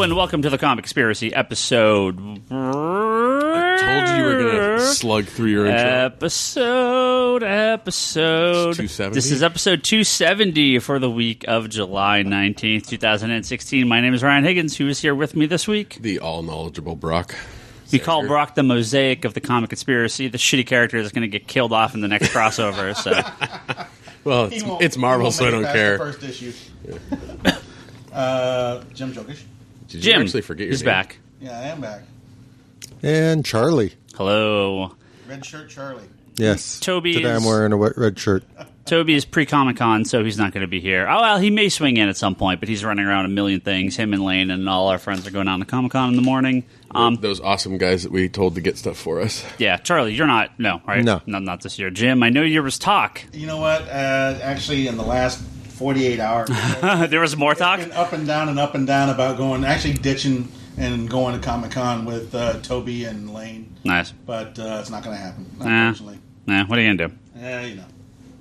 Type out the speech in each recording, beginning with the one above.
gentlemen, welcome to the Comic Conspiracy episode. I told you were going to slug through your intro. Episode. 270? This is episode 270 for the week of July 19th, 2016. My name is Ryan Higgins, who is here with me this week. The all-knowledgeable Brock. We call Brock the mosaic of the Comic Conspiracy, the shitty character that's going to get killed off in the next crossover. So, well, it's Marvel, so I don't care. The first issue. Jim Jokisch. Did Jim you actually forget your is name? back. Yeah, I am back. And Charlie. Hello. Red shirt Charlie. Yes. Toby Today is- I'm wearing a red shirt. Toby is pre-Comic-Con, so he's not going to be here. Oh, well, he may swing in at some point, but he's running around a million things. Him and Lane and all our friends are going down to Comic-Con in the morning. Those awesome guys that we told to get stuff for us. Yeah, Charlie, you're not. No, right? No. Not this year. Jim, I know there was talk. You know what? Actually, in the last 48 hours, There was more talk? it's been up and down about going, actually ditching and going to Comic-Con with Toby and Lane. Nice. But it's not going to happen, Nah. unfortunately. Nah, what are you going to do? You know.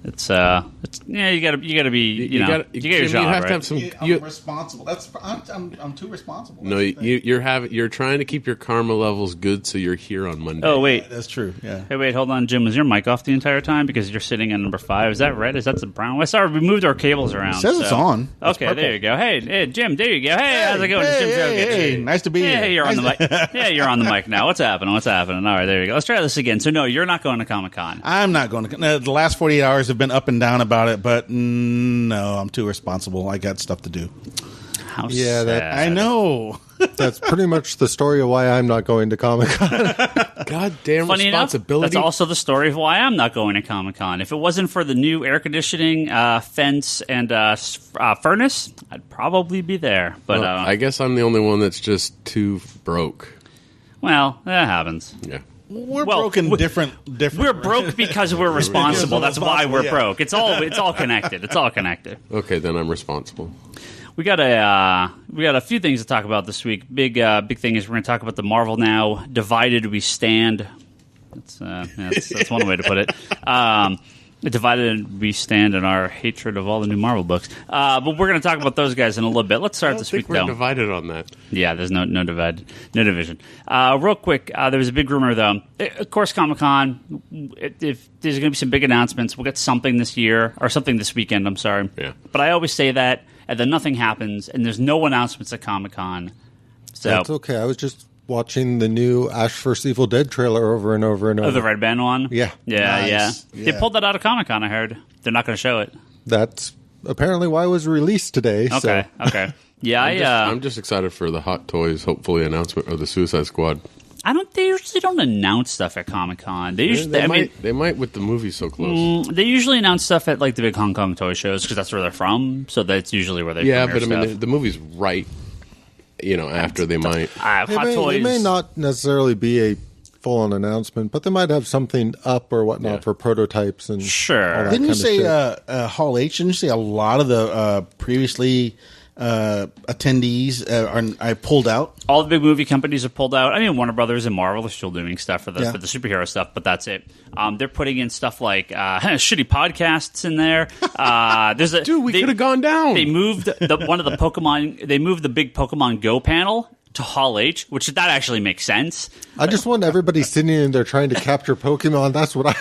It's yeah, you gotta be, you know, you get your Jim, job, you have right? to have some. I'm responsible. I'm too responsible. No, That's the thing. you're trying to keep your karma levels good, so you're here on Monday. Oh, wait. That's true. Yeah. Hey, wait, hold on, Jim. Was your mic off the entire time? Because you're sitting on number 5. Is that red? Is that the brown? Sorry, we moved our cables around. It says it's on. It's Okay, purple. there you go. Hey, Jim, there you go. Hey, how's it going? It's Jim Jokisch. Hey, nice to be here. Hey, you're on the Nice mic. to- Yeah, you're on the mic now. What's happening? All right, there you go. Let's try this again. So, no, you're not going to Comic-Con. I'm not going to. The last 48 hours have been up and down about it, but no, I'm too responsible. I got stuff to do. How Yeah, that- sad. I know. That's pretty much the story of why I'm not going to Comic-Con. Goddamn Funny enough, responsibility. that's also the story of why I'm not going to Comic-Con. If it wasn't for the new air conditioning, fence, and furnace, I'd probably be there. But, Well, I guess I'm the only one that's just too broke. well, that happens. Yeah. We're Well, broken different. We're broke because we're responsible. That's why we're Yeah. broke. It's all connected. It's all connected. Okay, then I'm responsible. We got a few things to talk about this week. Big thing is we're going to talk about the Marvel Now Divided We Stand. That's one way to put it. Divided we stand in our hatred of all the new Marvel books. But we're going to talk about those guys in a little bit. Let's I start don't this think week, we're though. divided on that. Yeah, there's no division. Real quick, there was a big rumor, though. Of course, Comic-Con, if there's going to be some big announcements, we'll get something this year, or something this weekend, I'm sorry. Yeah. But I always say that, and then nothing happens, and there's no announcements at Comic-Con. So, That's okay. I was just watching the new Ash vs. Evil Dead trailer over and over and over. oh, the Red Band one? Yeah. Yeah. Nice. They Yeah. pulled that out of Comic-Con, I heard. They're not going to show it. That's apparently why it was released today. Okay, So. okay. Yeah, I'm just excited for the Hot Toys, hopefully, announcement of the Suicide Squad. they usually don't announce stuff at Comic-Con. They usually, They might with the movie so close. they usually announce stuff at like the big Hong Kong toy shows because that's where they're from. So that's usually where they Yeah, premiere but I mean, stuff. the movie's right. After they might. Hot Toys. It may not necessarily be a full-on announcement, but they might have something up or whatnot for prototypes and Sure. all that Didn't you kind of say shit. Hall H? Didn't you say a lot of the previously attendees I pulled out? All the big movie companies have pulled out. I mean, Warner Brothers and Marvel are still doing stuff for the Yeah. superhero stuff, but that's it. They're putting in stuff like shitty podcasts in there. There's a Dude, we could have gone down. They moved one of the Pokemon. They moved the big Pokemon Go panel to Hall H, which that actually makes sense. I just want everybody sitting in there trying to capture Pokemon. That's what I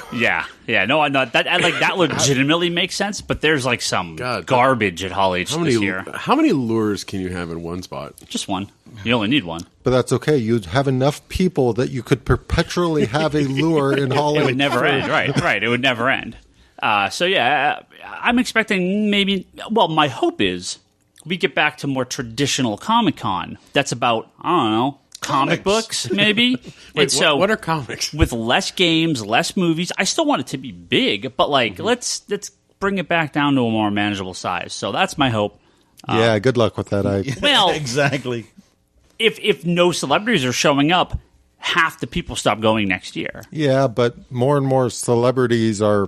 Yeah. No, I know that legitimately makes sense. But there's like some God, garbage at Hall H this year. How many lures can you have in one spot? Just one. You only need one. But that's okay. You'd have enough people that you could perpetually have a lure in Hall It H. would never end. Right. It would never end. So yeah, I'm expecting maybe. Well, my hope is we get back to more traditional Comic-Con. That's about, I don't know, comic books maybe. Wait, and what are comics? with less games, less movies? I still want it to be big, but like let's bring it back down to a more manageable size. So that's my hope. Yeah, good luck with that. Well, Exactly. if no celebrities are showing up, half the people stop going next year. Yeah, but more and more celebrities are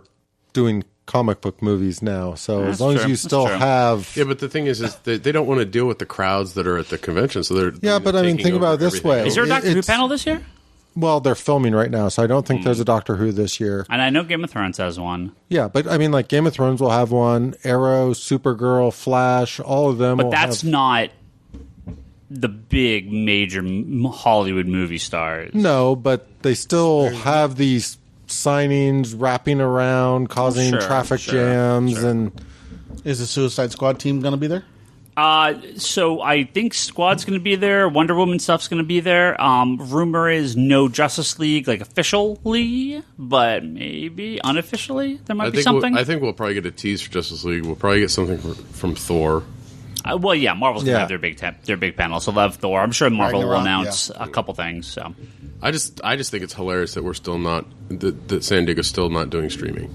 doing comic book movies now. So That's as long true. as you That's still true. have... Yeah, but the thing is they don't want to deal with the crowds that are at the convention. So they're Yeah, but I mean, taking think over about it this everything way. else. Is there a Doctor Who It's- panel this year? Well, they're filming right now, so I don't think there's a Doctor Who this year. And I know Game of Thrones has one. Yeah, but I mean, like Game of Thrones will have one. Arrow, Supergirl, Flash, all of them But will that's have... not the big major Hollywood movie stars. No, but they still have these signings wrapping around, causing traffic jams, and Is the Suicide Squad team going to be there? So I think Squad's going to be there. Wonder Woman stuff's going to be there. Rumor is no Justice League, like officially, but maybe unofficially there might be something. I think we'll probably get a tease for Justice League. We'll probably get something from Thor. Well, yeah, Marvel's going to have their big panel, so they'll have Thor. I'm sure Marvel will announce a couple things. So I just think it's hilarious that we're still not that San Diego's still not doing streaming.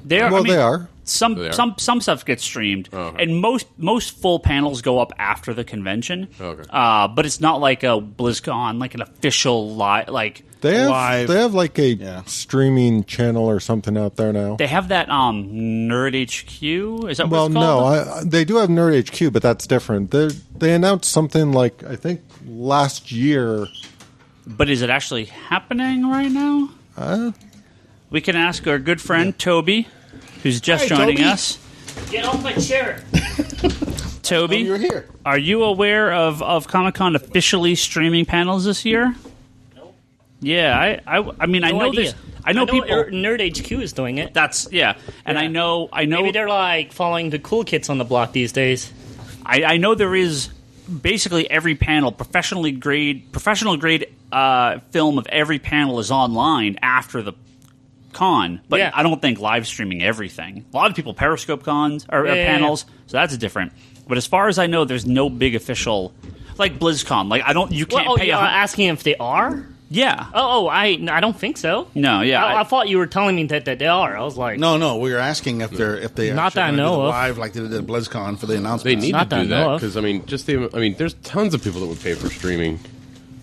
They are. Well, they are. Some stuff gets streamed, and most full panels go up after the convention. Okay. But it's not like a BlizzCon, like an official live. They have like a streaming channel or something out there now. They have that Nerd HQ. Is that what it's called? No, they do have Nerd HQ, but that's different. They announced something like I think last year. But is it actually happening right now? We can ask our good friend Toby, who's just joining Toby. us. Get off my chair. Toby, You're here. are you aware of Comic-Con officially streaming panels this year? Nope. Yeah, I mean, I No know idea. this. I know people. Nerd HQ is doing it. And I know. Maybe they're like following the cool kids on the block these days. I know there is basically every panel, professional grade film of every panel is online after the con, but I don't think live streaming everything. A lot of people Periscope cons or panels, so that's different. But as far as I know, there's no big official like BlizzCon. Like you can't pay. You're asking if they are? Yeah. I don't think so. No. Yeah. I thought you were telling me that they are. I was like, No. We were asking if they Not that I know of. live like they did at BlizzCon for the They announcement. need to Not that I do know that of. because there's tons of people that would pay for streaming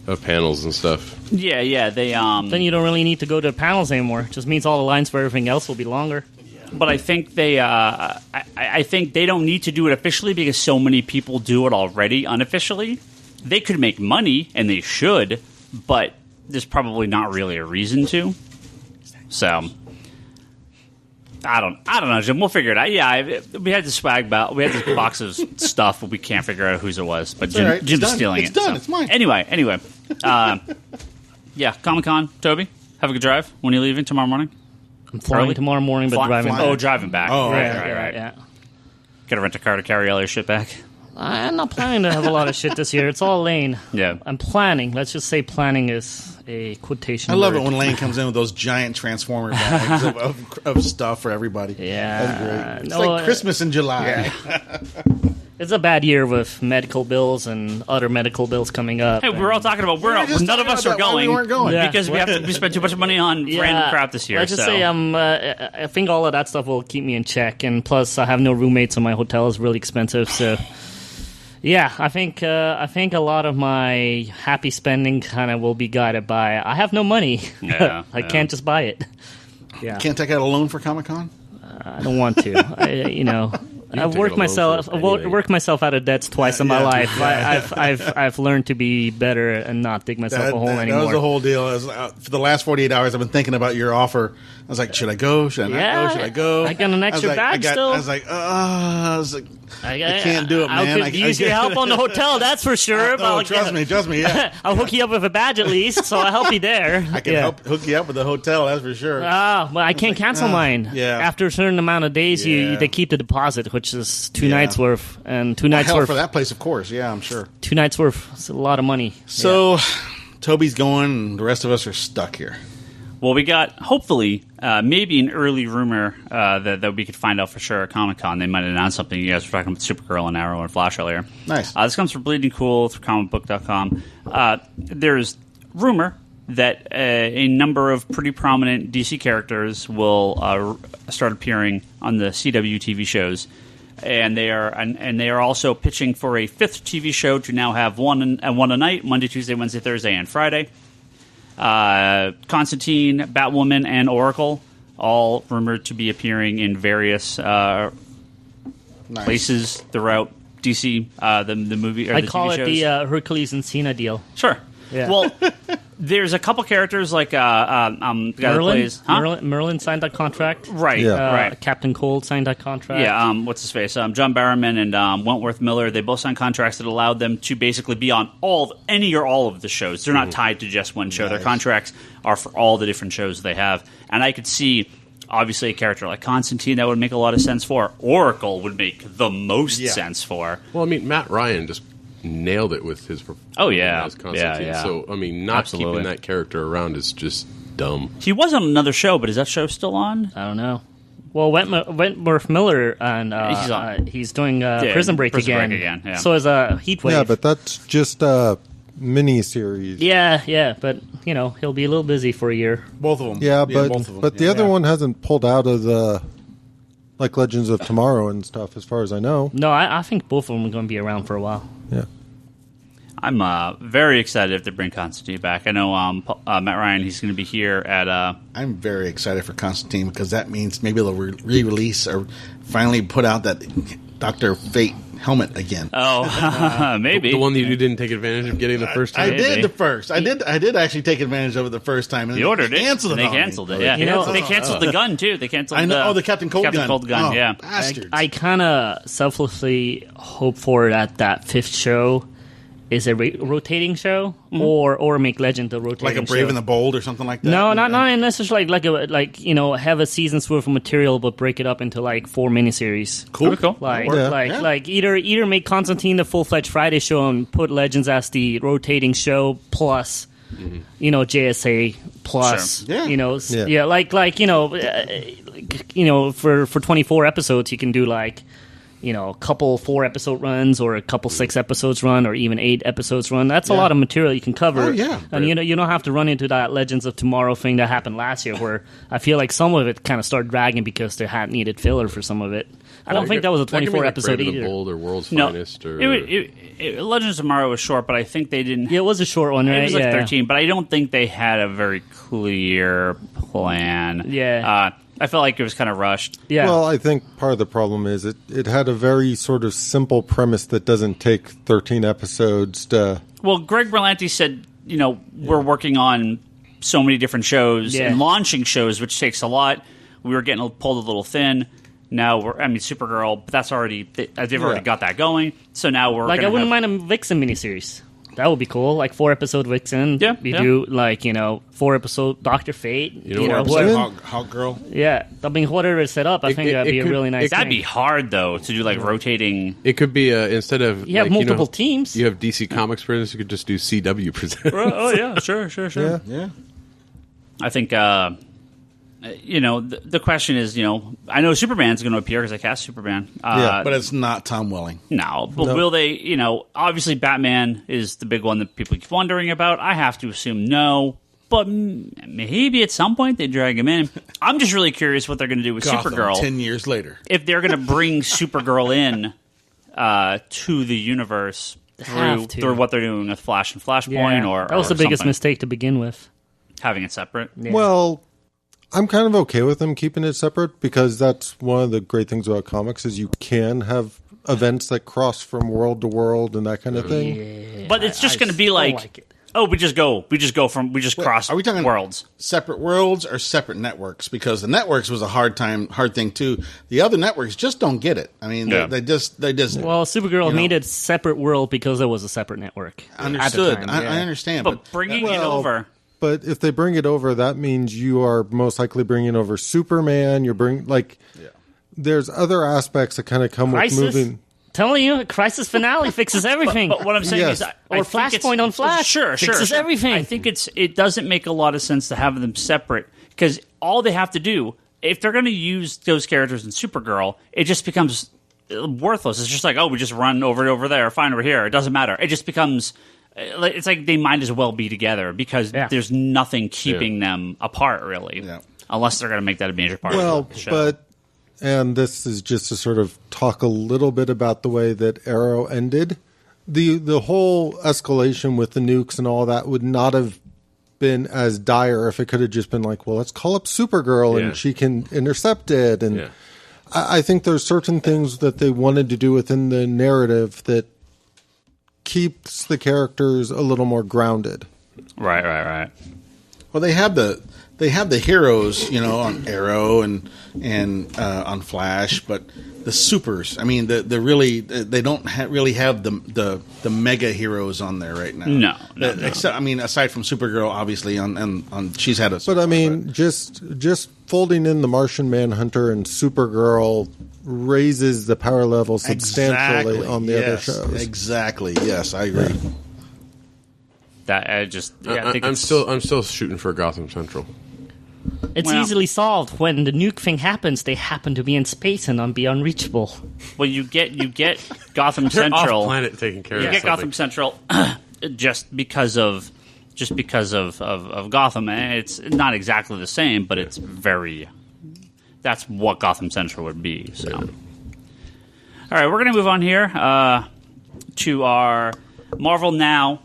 of panels and stuff. Yeah. They then you don't really need to go to panels anymore. It just means all the lines for everything else will be longer. But I think I think they don't need to do it officially because so many people do it already unofficially. They could make money and they should, but there's probably not really a reason to. So I don't know, Jim. We'll figure it out. Yeah, we had this we had this box of stuff, but we can't figure out whose it was. But right. Jim's It's done. stealing It's it. done. So. It's mine. Anyway. Yeah, Comic-Con. Toby, have a good drive. When are you leaving tomorrow morning? I'm flying tomorrow morning, but driving flying. back. Oh, driving back. Oh, right. Yeah. Gotta rent a car to carry all your shit back. I'm not planning to have a lot of shit this year. It's all Lane. Yeah. I'm planning. Let's just say planning is a quotation I love word. it when Lane comes in with those giant transformer bags of stuff for everybody. Yeah. That's great. It's No, like Christmas in July. It's a bad year with medical bills and other medical bills coming up. Hey, we're all talking about none of us are going. We weren't going. Yeah. Because we spent too much money on random crap this year. Let's just say I think all of that stuff will keep me in check, and plus I have no roommates, and my hotel is really expensive. So, yeah, I think a lot of my happy spending kind of will be guided by I have no money. Yeah, I can't just buy it. Yeah, Can't take out a loan for Comic-Con? I don't want to. I've take worked it alone for anything. worked myself out of debts twice in my life. I've learned to be better and not dig myself a hole anymore. That was the whole deal. For the last 48 hours, I've been thinking about your offer. I was like, should I go? Should I not go? Should I go? I got an extra bag still. I was like, I can't do it, man. I could use your help on the hotel, that's for sure. Oh, trust me. Yeah. I'll hook you up with a badge at least, so I'll help you there. I can hook you up with the hotel, that's for sure. But I can't cancel mine. Yeah. After a certain amount of days, they keep the deposit, which is 2 nights worth, and 2 nights Hell, worth for that place, of course. Yeah, I'm sure. 2 nights worth. It's a lot of money. So, Toby's going, and the rest of us are stuck here. Well, we got, hopefully, maybe an early rumor that we could find out for sure at Comic-Con. They might announce something. You guys were talking about Supergirl and Arrow and Flash earlier. Nice. This comes from Bleeding Cool through comicbook.com. There's rumor that a number of pretty prominent DC characters will start appearing on the CW TV shows. And they are also pitching for a 5th TV show to now have one a night, Monday, Tuesday, Wednesday, Thursday, and Friday. Constantine, Batwoman, and Oracle, all rumored to be appearing in various places throughout DC, the movie or I the call TV it shows. the Hercules and Cena deal. Sure. Yeah. Well, There's a couple characters like the guy that plays Merlin signed that contract. Right, Yeah. right. Captain Cold signed that contract. Yeah, what's his face? John Barrowman and Wentworth Miller. They both signed contracts that allowed them to basically be on any or all of the shows. They're not tied to just one show. Their contracts are for all the different shows they have. And I could see, obviously, a character like Constantine that would make a lot of sense for. Oracle would make the most sense for. Well, I mean, Matt Ryan just nailed it with his performance as Constantine. Yeah. So, I mean, not keeping that character around is just dumb. He was on another show, but is that show still on? I don't know. Well, Wentworth Miller and he's doing Prison Break again. Yeah. So is Heatwave. Yeah, but that's just a mini-series. Yeah, but, he'll be a little busy for a year. Both of them. Yeah, both of them. but the other one hasn't pulled out of the Legends of Tomorrow and stuff, as far as I know. No, I think both of them are going to be around for a while. Yeah. I'm very excited if they bring Constantine back. I know Matt Ryan, he's going to be here at... I'm very excited for Constantine because that means maybe they'll re-release or finally put out that Dr. Fate helmet again. Oh, maybe. The one that you didn't take advantage of getting the first time? I did the first. I did actually take advantage of it the first time. And they ordered it. Canceled and it. They canceled it. Yeah, they canceled the gun too. They canceled. I know. The Captain Cold gun. Cold gun. Yeah. Bastards. I kind of selflessly hope for that fifth show is a rotating show, or make Legend a rotating show. Like a Brave and the Bold or something like that? No, not necessarily have a season's worth of material, but break it up into 4 miniseries. Cool. Like either make Constantine the full-fledged Friday show and put Legends as the rotating show plus, JSA plus, for 24 episodes you can do a couple 4-episode runs or a couple 6 episodes run or even 8 episodes run. That's a lot of material you can cover. Oh, yeah. And you don't have to run into that Legends of Tomorrow thing that happened last year where I feel like some of it kind of started dragging because they had needed filler for some of it. I don't think that was a 24 episode either. either. Bold or World's Finest or Legends of Tomorrow was short, but I think they didn't. Yeah, it was a short one, right? It was 13, but I don't think they had a very clear plan. Yeah. I felt like it was kind of rushed. Yeah. Well, I think part of the problem is it had a very sort of simple premise that doesn't take 13 episodes to... Well, Greg Berlanti said, we're working on so many different shows and launching shows, which takes a lot. We were getting pulled a little thin. Now Supergirl, but that's already... They've already got that going. So now we're I wouldn't mind a Vixen miniseries. That would be cool. 4-episode Vixen. Yeah. Do 4-episode Dr. Fate. Hawk Girl. Yeah. I mean, whatever it's set up, I think that'd be a really nice That'd thing. be hard, though, to do rotating... It could be, instead of... You have multiple teams. You have DC Comics Presents, you could just do CW Presents. Oh, yeah. Sure. Yeah. I think... the question is, I know Superman's going to appear because I cast Superman. But it's not Tom Welling. No, but will they, obviously Batman is the big one that people keep wondering about. I have to assume no, but maybe at some point they drag him in. I'm just really curious what they're going to do with Gotham, Supergirl. 10 years later. If they're going to bring Supergirl in to the universe through what they're doing with Flash and Flashpoint or that was the biggest something. mistake to begin with. Having it separate. Yeah. Well, I'm kind of okay with them keeping it separate because that's one of the great things about comics is you can have events that cross from world to world and that kind of thing. Yeah, But it's just going to be like it. We just cross Are we talking worlds. Separate worlds or separate networks? Because the networks was a hard thing too. The other networks just don't get it. I mean, they just. Well, Supergirl needed separate world because it was a separate network. Understood. At the time, I understand. But bringing it over. But if they bring it over, that means you are most likely bringing over Superman. You're bringing there's other aspects that kind of come with moving. Telling you, Crisis finale fixes everything. But what I'm saying is, or Flashpoint on Flash, fixes everything. I think it doesn't make a lot of sense to have them separate because all they have to do, if they're going to use those characters in Supergirl, it just becomes worthless. It's just we just run over there, fine over here. It doesn't matter. It just becomes. It's like they might as well be together because there's nothing keeping them apart, really, unless they're going to make that a major part of the show. And this is just to sort of talk a little bit about the way that Arrow ended. The whole escalation with the nukes and all that would not have been as dire if it could have just been let's call up Supergirl and she can intercept it. And I think there's certain things that they wanted to do within the narrative that keeps the characters a little more grounded. Right. Well, they have the heroes, on Arrow and on Flash, but the supers. I mean, they don't really have the mega heroes on there right now. No. Except, aside from Supergirl, obviously on she's had a. But I mean, just folding in the Martian Manhunter and Supergirl raises the power level substantially on the other shows. Exactly. Yes, I agree. That I think I'm still shooting for Gotham Central. It's easily solved. When the nuke thing happens, they happen to be in space and be unreachable. Well, you get Gotham Central. Off planet taking care of You get Gotham Central just because of Gotham. And it's not exactly the same, but it's that's what Gotham Central would be. So, all right, we're going to move on here to our Marvel Now.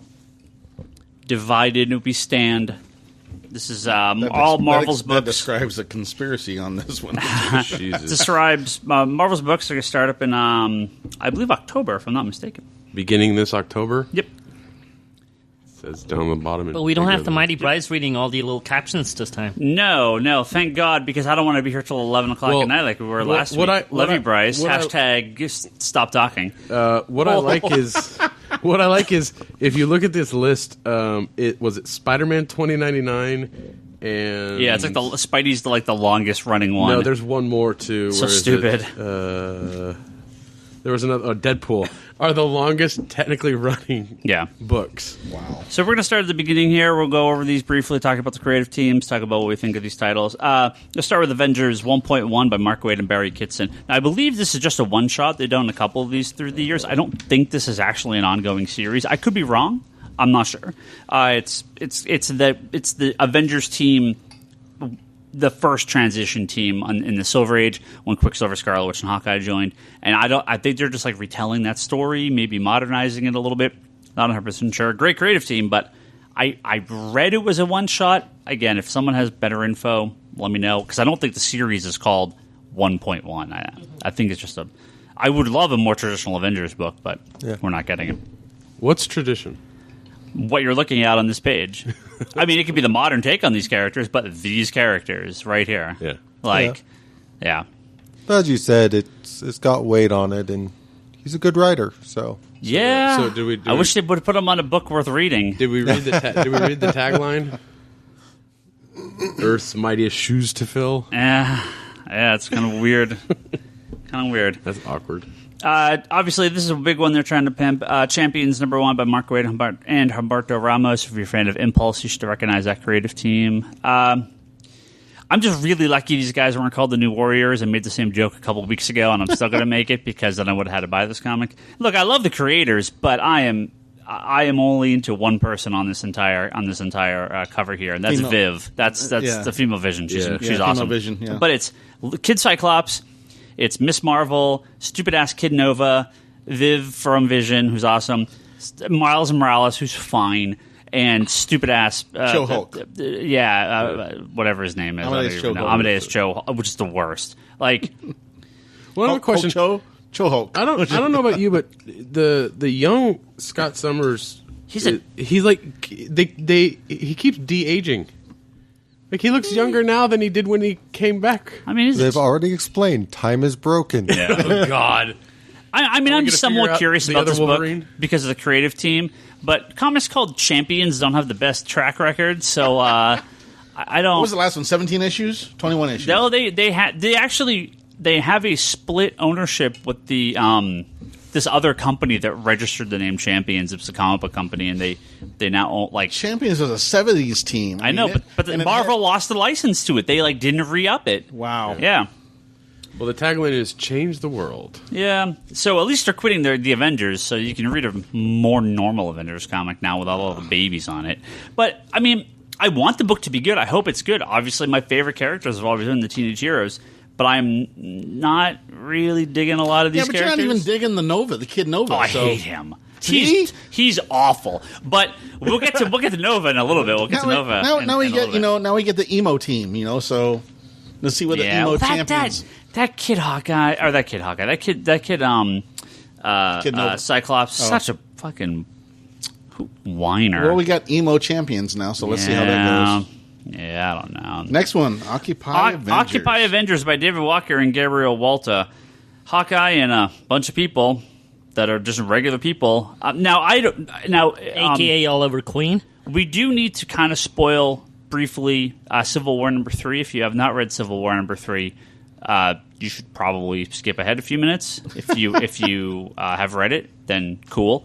Divided we stand. This is all Marvel's books. That describes the conspiracy on this one. Describes Marvel's books are going to start up in, I believe, October, if I'm not mistaken. Beginning this October? Yep. Says down the bottom. But we don't have the Mighty Bryce reading all the little captions this time. No, thank God, because I don't want to be here till 11 o'clock at night like we were last week. Love you, Bryce. Hashtag stop talking. What I like is if you look at this list, it Spider-Man 2099 and it's like Spidey's the longest running one. No, there's one more too. So stupid. There was another Deadpool are the longest technically running books. Wow. So we're going to start at the beginning here. We'll go over these briefly, talk about the creative teams, talk about what we think of these titles. Let's start with Avengers 1.1 by Mark Waid and Barry Kitson. Now, I believe this is just a one-shot. They've done a couple of these through the years. I don't think this is actually an ongoing series. I could be wrong. I'm not sure. It's the Avengers team, the first transition team in the Silver Age when Quicksilver, Scarlet Witch, and Hawkeye joined, and I think they're just retelling that story, maybe modernizing it a little bit. Not 100% sure. Great creative team, but I read it was a one shot. Again, if someone has better info, let me know, because I don't think the series is called 1.1. I think it's just I would love a more traditional Avengers book, but we're not getting it. What's tradition? What you're looking at on this page. I mean, it could be the modern take on these characters, but these characters right here. Yeah. As you said, it's got weight on it, and he's a good writer, so. Yeah. So I wish they would have put him on a book worth reading. Did we read the tagline? Earth's mightiest shoes to fill? Yeah, it's kind of weird. That's awkward. Obviously, this is a big one they're trying to pimp. Champions #1 by Mark Waid and Humberto Ramos. If you're a fan of Impulse, you should recognize that creative team. I'm just really lucky these guys weren't called the New Warriors. I made the same joke a couple of weeks ago, and I'm still going to make it because then I would have had to buy this comic. Look, I love the creators, but I am only into one person on this entire cover here, and that's Viv. That's the female Vision. She's awesome. Vision, yeah. But it's Kid Cyclops. It's Miss Marvel, stupid-ass Kid Nova, Viv from Vision, who's awesome, Miles Morales, who's fine, and stupid-ass... Joe Hulk. Whatever his name is. Amadeus Joe, which is the worst. Like... One other question. Joe Hulk. I don't know about you, but the young Scott Summers... He keeps de-aging. Like, he looks younger now than he did when he came back. I mean, they've already explained time is broken. Yeah. Oh, God. I'm somewhat curious about this Wolverine? book because of the creative team, but comics called Champions don't have the best track record, so I don't... What was the last one? 17 issues? 21 issues? No, they have a split ownership with the this other company that registered the name Champions. It's a comic book company, and they now own, Champions was a 70s team. I know, but Marvel lost the license to it. They didn't re-up it. Wow. Yeah. Well, the tagline is "Change the World." Yeah. So at least they're quitting the Avengers, so you can read a more normal Avengers comic now without all the babies on it. But I mean, I want the book to be good. I hope it's good. Obviously, my favorite characters have always been the teenage heroes. But I'm not really digging a lot of these characters. Yeah, but you're not even digging the Kid Nova. Oh, I hate him. He's awful. But we'll get to Nova in a little bit. We'll get to Nova. Now we get the emo team. So let's see what the emo champions. That Kid Hawkeye or that Kid Hawkeye. That kid Kid Nova. Cyclops. Such a fucking. Whiner. Well, we got emo champions now, so let's see how that goes. Yeah, I don't know. Next one, Occupy Avengers. Occupy Avengers by David Walker and Gabriel Walta. Hawkeye and a bunch of people that are just regular people. AKA Oliver Queen. We do need to kind of spoil briefly Civil War #3. If you have not read Civil War #3, you should probably skip ahead a few minutes. If you have read it, then cool.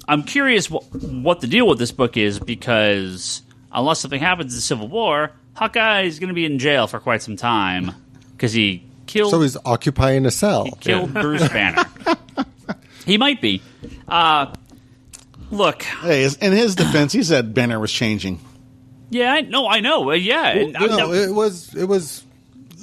I'm curious what the deal with this book is, because unless something happens in Civil War, Hawkeye is going to be in jail for quite some time because he killed. So he's occupying a cell. He killed Bruce Banner. He might be. Look. Hey, in his defense, he said Banner was changing. Yeah, I know. Yeah. Well, it was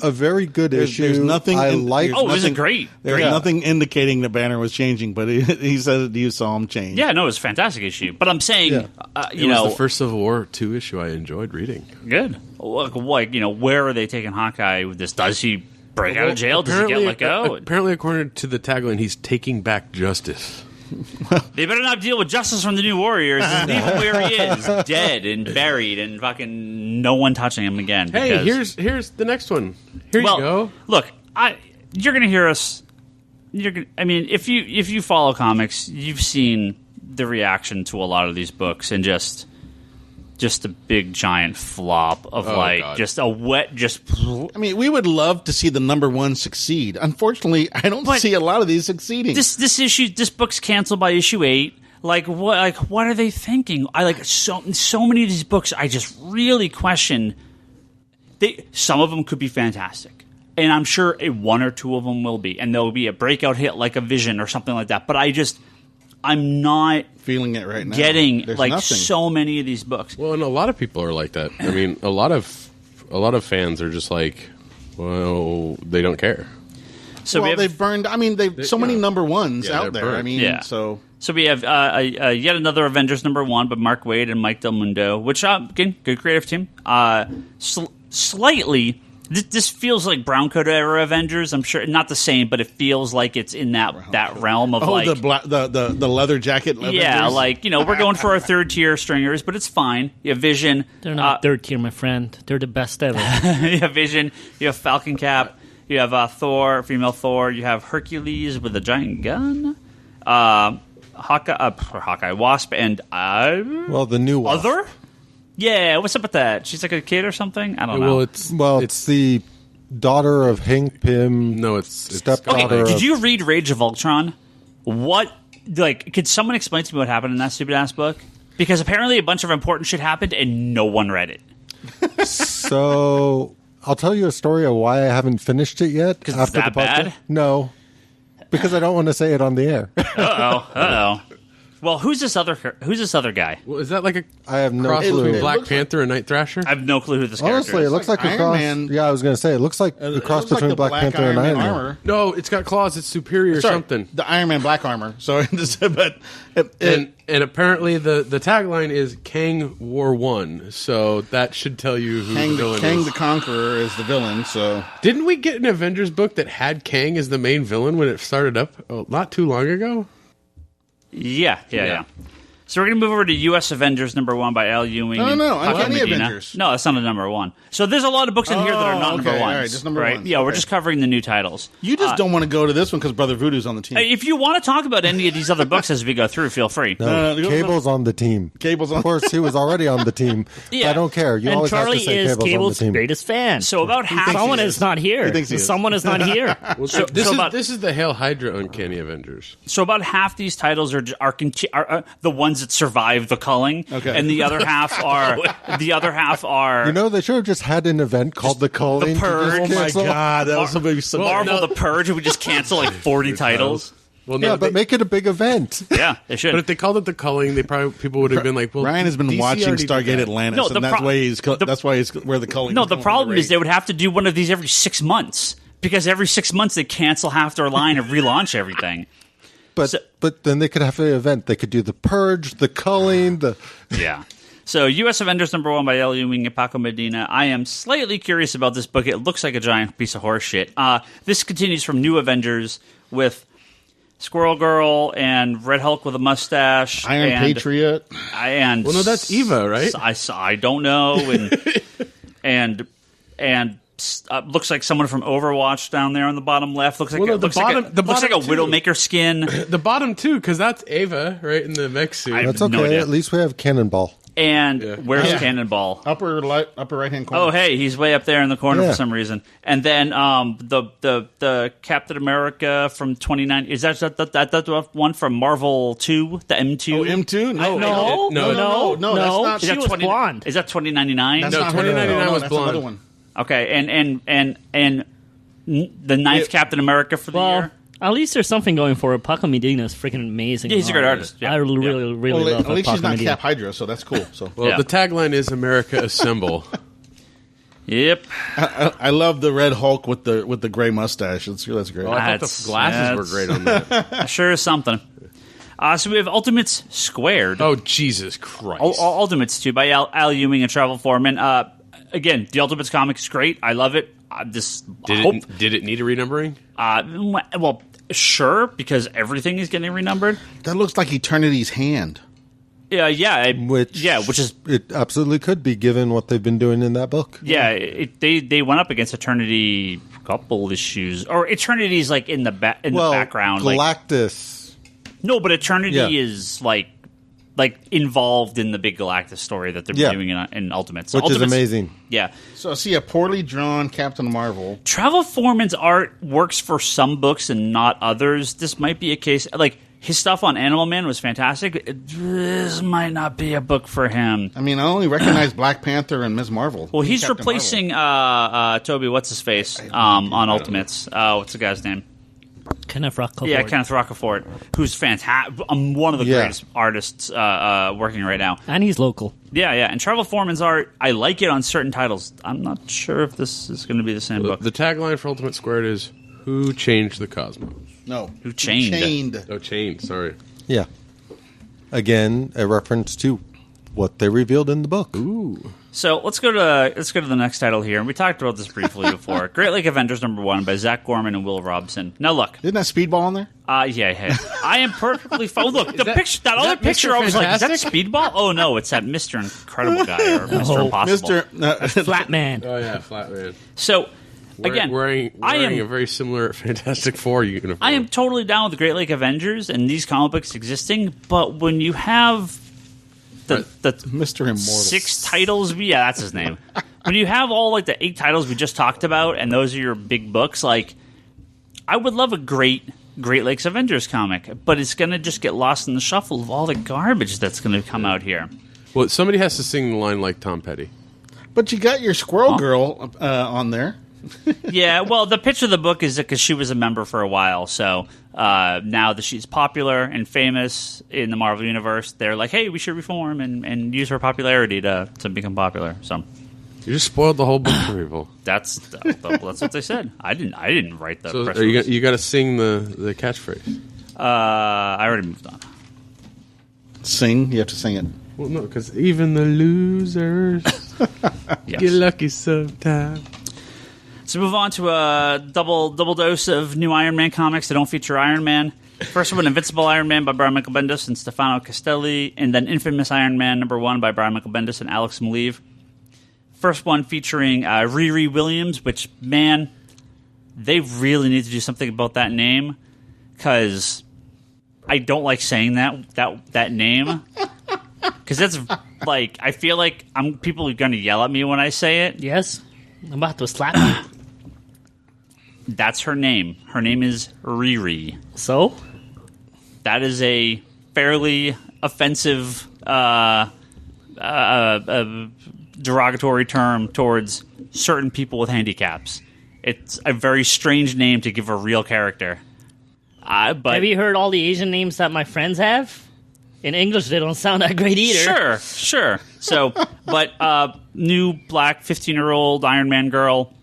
a very good issue. There's nothing. it was great. There's nothing indicating that Banner was changing, but he said you saw him change. Yeah, no, it was a fantastic issue. But I'm saying, It was the first Civil War 2 issue I enjoyed reading. Good. Look, where are they taking Hawkeye with this? Does he break out of jail? Does he get let go? Apparently, according to the tagline, he's taking back justice. They better not deal with justice from the New Warriors and leave him where he is, dead and buried, and fucking no one touching him again. Hey, here's the next one. Here you go. Look, you're going to hear us. If you follow comics, you've seen the reaction to a lot of these books, and just a big giant flop of God. just a wet we would love to see the #1 succeed. Unfortunately, I don't see a lot of these succeeding. This book's canceled by issue 8. What are they thinking? So many of these books I just really question. Some of them could be fantastic, and I'm sure one or two of them will be, and there'll be a breakout hit like a Vision or something like that. But I'm not feeling it right now. Getting There's nothing. So many of these books. Well, and a lot of people are like that. A lot of fans are just like, well, they don't care. So they've burned. Many #1s out there. Burned. So we have yet another Avengers #1 by Mark Waid and Mike Del Mundo, which again, good creative team. Slightly. This feels like Browncoat era Avengers. I'm sure not the same, but it feels like it's in that realm of the leather jacket. Yeah, Avengers? we're going for our third tier stringers, but it's fine. You have Vision. They're not third tier, my friend. They're the best ever. You have Vision. You have Falcon Cap. You have Thor, female Thor. You have Hercules with a giant gun. Hawkeye, Wasp, and the new Wasp. Other. Yeah, what's up with that? She's like a kid or something? I don't know. It's the daughter of Hank Pym. No, it's stepdaughter. Okay, did you read Rage of Ultron? What, could someone explain to me what happened in that stupid ass book? Because apparently a bunch of important shit happened and no one read it. So I'll tell you a story of why I haven't finished it yet. Because it's that bad? No, because I don't want to say it on the air. Uh-oh. Well, who's this other guy? Well, is that like I have no cross clue. between Black Panther and Night Thrasher? I have no clue who this character Honestly, is. it looks like a Iron cross. Man. Yeah, I was going to say it looks like a cross between Black Panther and Iron Man. No, it's got claws. It's superior or something. The Iron Man black armor. So, And apparently the tagline is Kang War One. So that should tell you who the villain Kang is. the Conqueror is the villain. So Didn't we get an Avengers book that had Kang as the main villain when it started up not too long ago? Yeah. So we're going to move over to U.S. Avengers #1 by Al Ewing. No, and Paco Uncanny Medina. Avengers. No, that's not a #1. So there's a lot of books in here that are not okay, #1s. all right, just #1s. Yeah, we're Okay. just covering the new titles. you just don't want to go to this one because Brother Voodoo's on the team. If you want to talk about any of these other books as we go through, feel free. No, Cable's on the team. Cable's on. Of course, he was already on the team. Yeah. I don't care. You And always Charlie have to say is Cable's on the Cable's team. greatest fan. So about half. Someone is not here. He thinks he is. Someone is not here. This is the Hail Hydra Uncanny Avengers. So about half these titles are the ones that survive the culling, Okay. and the other half are You know, they should have just had an event called the Culling. Purge. Oh my God, that was somebody so Marvel the Purge. We just cancel like 40 titles. Well, Yeah, but make it a big event. Yeah, they should. But if they called it the Culling, people would have been like, "Well, Ryan has been DC watching already did Stargate that. Atlantis, No, the and that's pro- why he's the- that's why he's where the culling. No, the problem is they would have to do one of these every 6 months because every 6 months they cancel half their line and relaunch everything. But then they could have an event. They could do the Purge, the Culling, Yeah. So, U.S. Avengers #1 by Al Ewing and Paco Medina. I am slightly curious about this book. It looks like a giant piece of horse shit. This continues from New Avengers with Squirrel Girl and Red Hulk with a mustache. Iron and, Patriot. And Well, no, that's Eva, right? I don't know. And looks like someone from Overwatch down there on the bottom left. Looks like Well, no, looks like a Widowmaker skin. The bottom two, because that's Ava, right, in the mech suit. That's no okay. idea. At least we have Cannonball. And where's Yeah. Cannonball? Upper right hand corner. Oh, hey, he's way up there in the corner Yeah. for some reason. And then the Captain America from 29. Is that the one from Marvel 2, the M2? Oh, M2? No. No. No, that's not. Is She that was blonde. Is that 2099? That's No, not her. 2099 was that's blonde. another one. Okay, and the ninth Captain America for the Well, year. at least there's something going for it. Paco Medina is freaking amazing. Yeah, he's a great art. artist. Yeah. I really Well, love at least Paco she's not Medina. Cap Hydra, so that's cool. So Well, Yeah. the tagline is America Assemble. Yep. I love the Red Hulk with the gray mustache. That's great. Oh, I thought That's- the glasses were that's- great on that. Sure is something. So we have Ultimates Squared. Oh, Jesus Christ. Ultimates 2 by Al Ewing and Travel Foreman. Again, the Ultimates comic is great. I love it. Did it need a renumbering? Well, sure, because everything is getting renumbered. That looks like Eternity's hand. Which is it absolutely could be given what they've been doing in that book. they went up against Eternity a couple issues, or Eternity's like in the background. Galactus. No, but Eternity Yeah. is like involved in the big Galactus story that they're Yeah. doing in Ultimates, Which is amazing. Yeah, So I see a poorly drawn Captain Marvel. Travel Foreman's art works for some books and not others. This might be a case like his stuff on Animal Man was fantastic. This might not be a book for him. I mean, I only recognize Black Panther and Ms. Marvel. Well, he's Captain replacing Toby. What's his face on Ultimates? What's the guy's name? Kenneth Rocafort. Yeah, Kenneth Rocafort, who's fantastic. One of the Yeah. greatest artists working right now. And he's local. Yeah. And Travel Foreman's art, I like it on certain titles. I'm not sure if this is going to be the same book. The tagline for Ultimate Squared is, Who changed the cosmos? No. Who chained? Chained. Oh, chained, sorry. Yeah. Again, a reference to what they revealed in the book. Ooh. So let's go to the next title here. And we talked about this briefly before. Great Lake Avengers #1 by Zach Gorman and Will Robson. Now look, Isn't that Speedball in there? yeah. I am perfectly fine. Look, the picture, that other Mr. picture, I was like, is that Fantastic? Speedball? Oh no, it's that Mr. Incredible guy or Mr. Impossible. Flat man. Oh, yeah, Flatman. So again, Wearing I am a very similar Fantastic Four uniform. I am totally down with the Great Lake Avengers and these comic books existing, but when you have the Mr. Immortal. 6 titles, yeah, that's his name. When you have all like the 8 titles we just talked about, and those are your big books, like I would love a Great Lakes Avengers comic, but it's going to just get lost in the shuffle of all the garbage that's going to come out here. Well, somebody has to sing the line like Tom Petty. But you got your Squirrel Girl on there. Yeah, well, the pitch of the book is because she was a member for a while, so now that she's popular and famous in the Marvel Universe, they're like, hey, we should reform and use her popularity to become popular. So You just spoiled the whole book for people. that's what they said. I didn't write the So press are release. you got to sing the catchphrase. I already moved on. Sing. You have to sing it. Well, no, because even the losers Yes. get lucky sometimes. So move on to a double dose of new Iron Man comics that don't feature Iron Man. First one, Invincible Iron Man by Brian Michael Bendis and Stefano Castelli, and then Infamous Iron Man #1 by Brian Michael Bendis and Alex Maleev. First one featuring Riri Williams, which, man, they really need to do something about that name, because I don't like saying that name. Because that's, like, I feel like people are going to yell at me when I say it. Yes. I'm about to slap you. That's her name. Her name is Riri. So? That is a fairly offensive, derogatory term towards certain people with handicaps. It's a very strange name to give a real character. But Have you heard all the Asian names that my friends have? In English, they don't sound that great either. Sure. So, but new black 15-year-old Iron Man girl.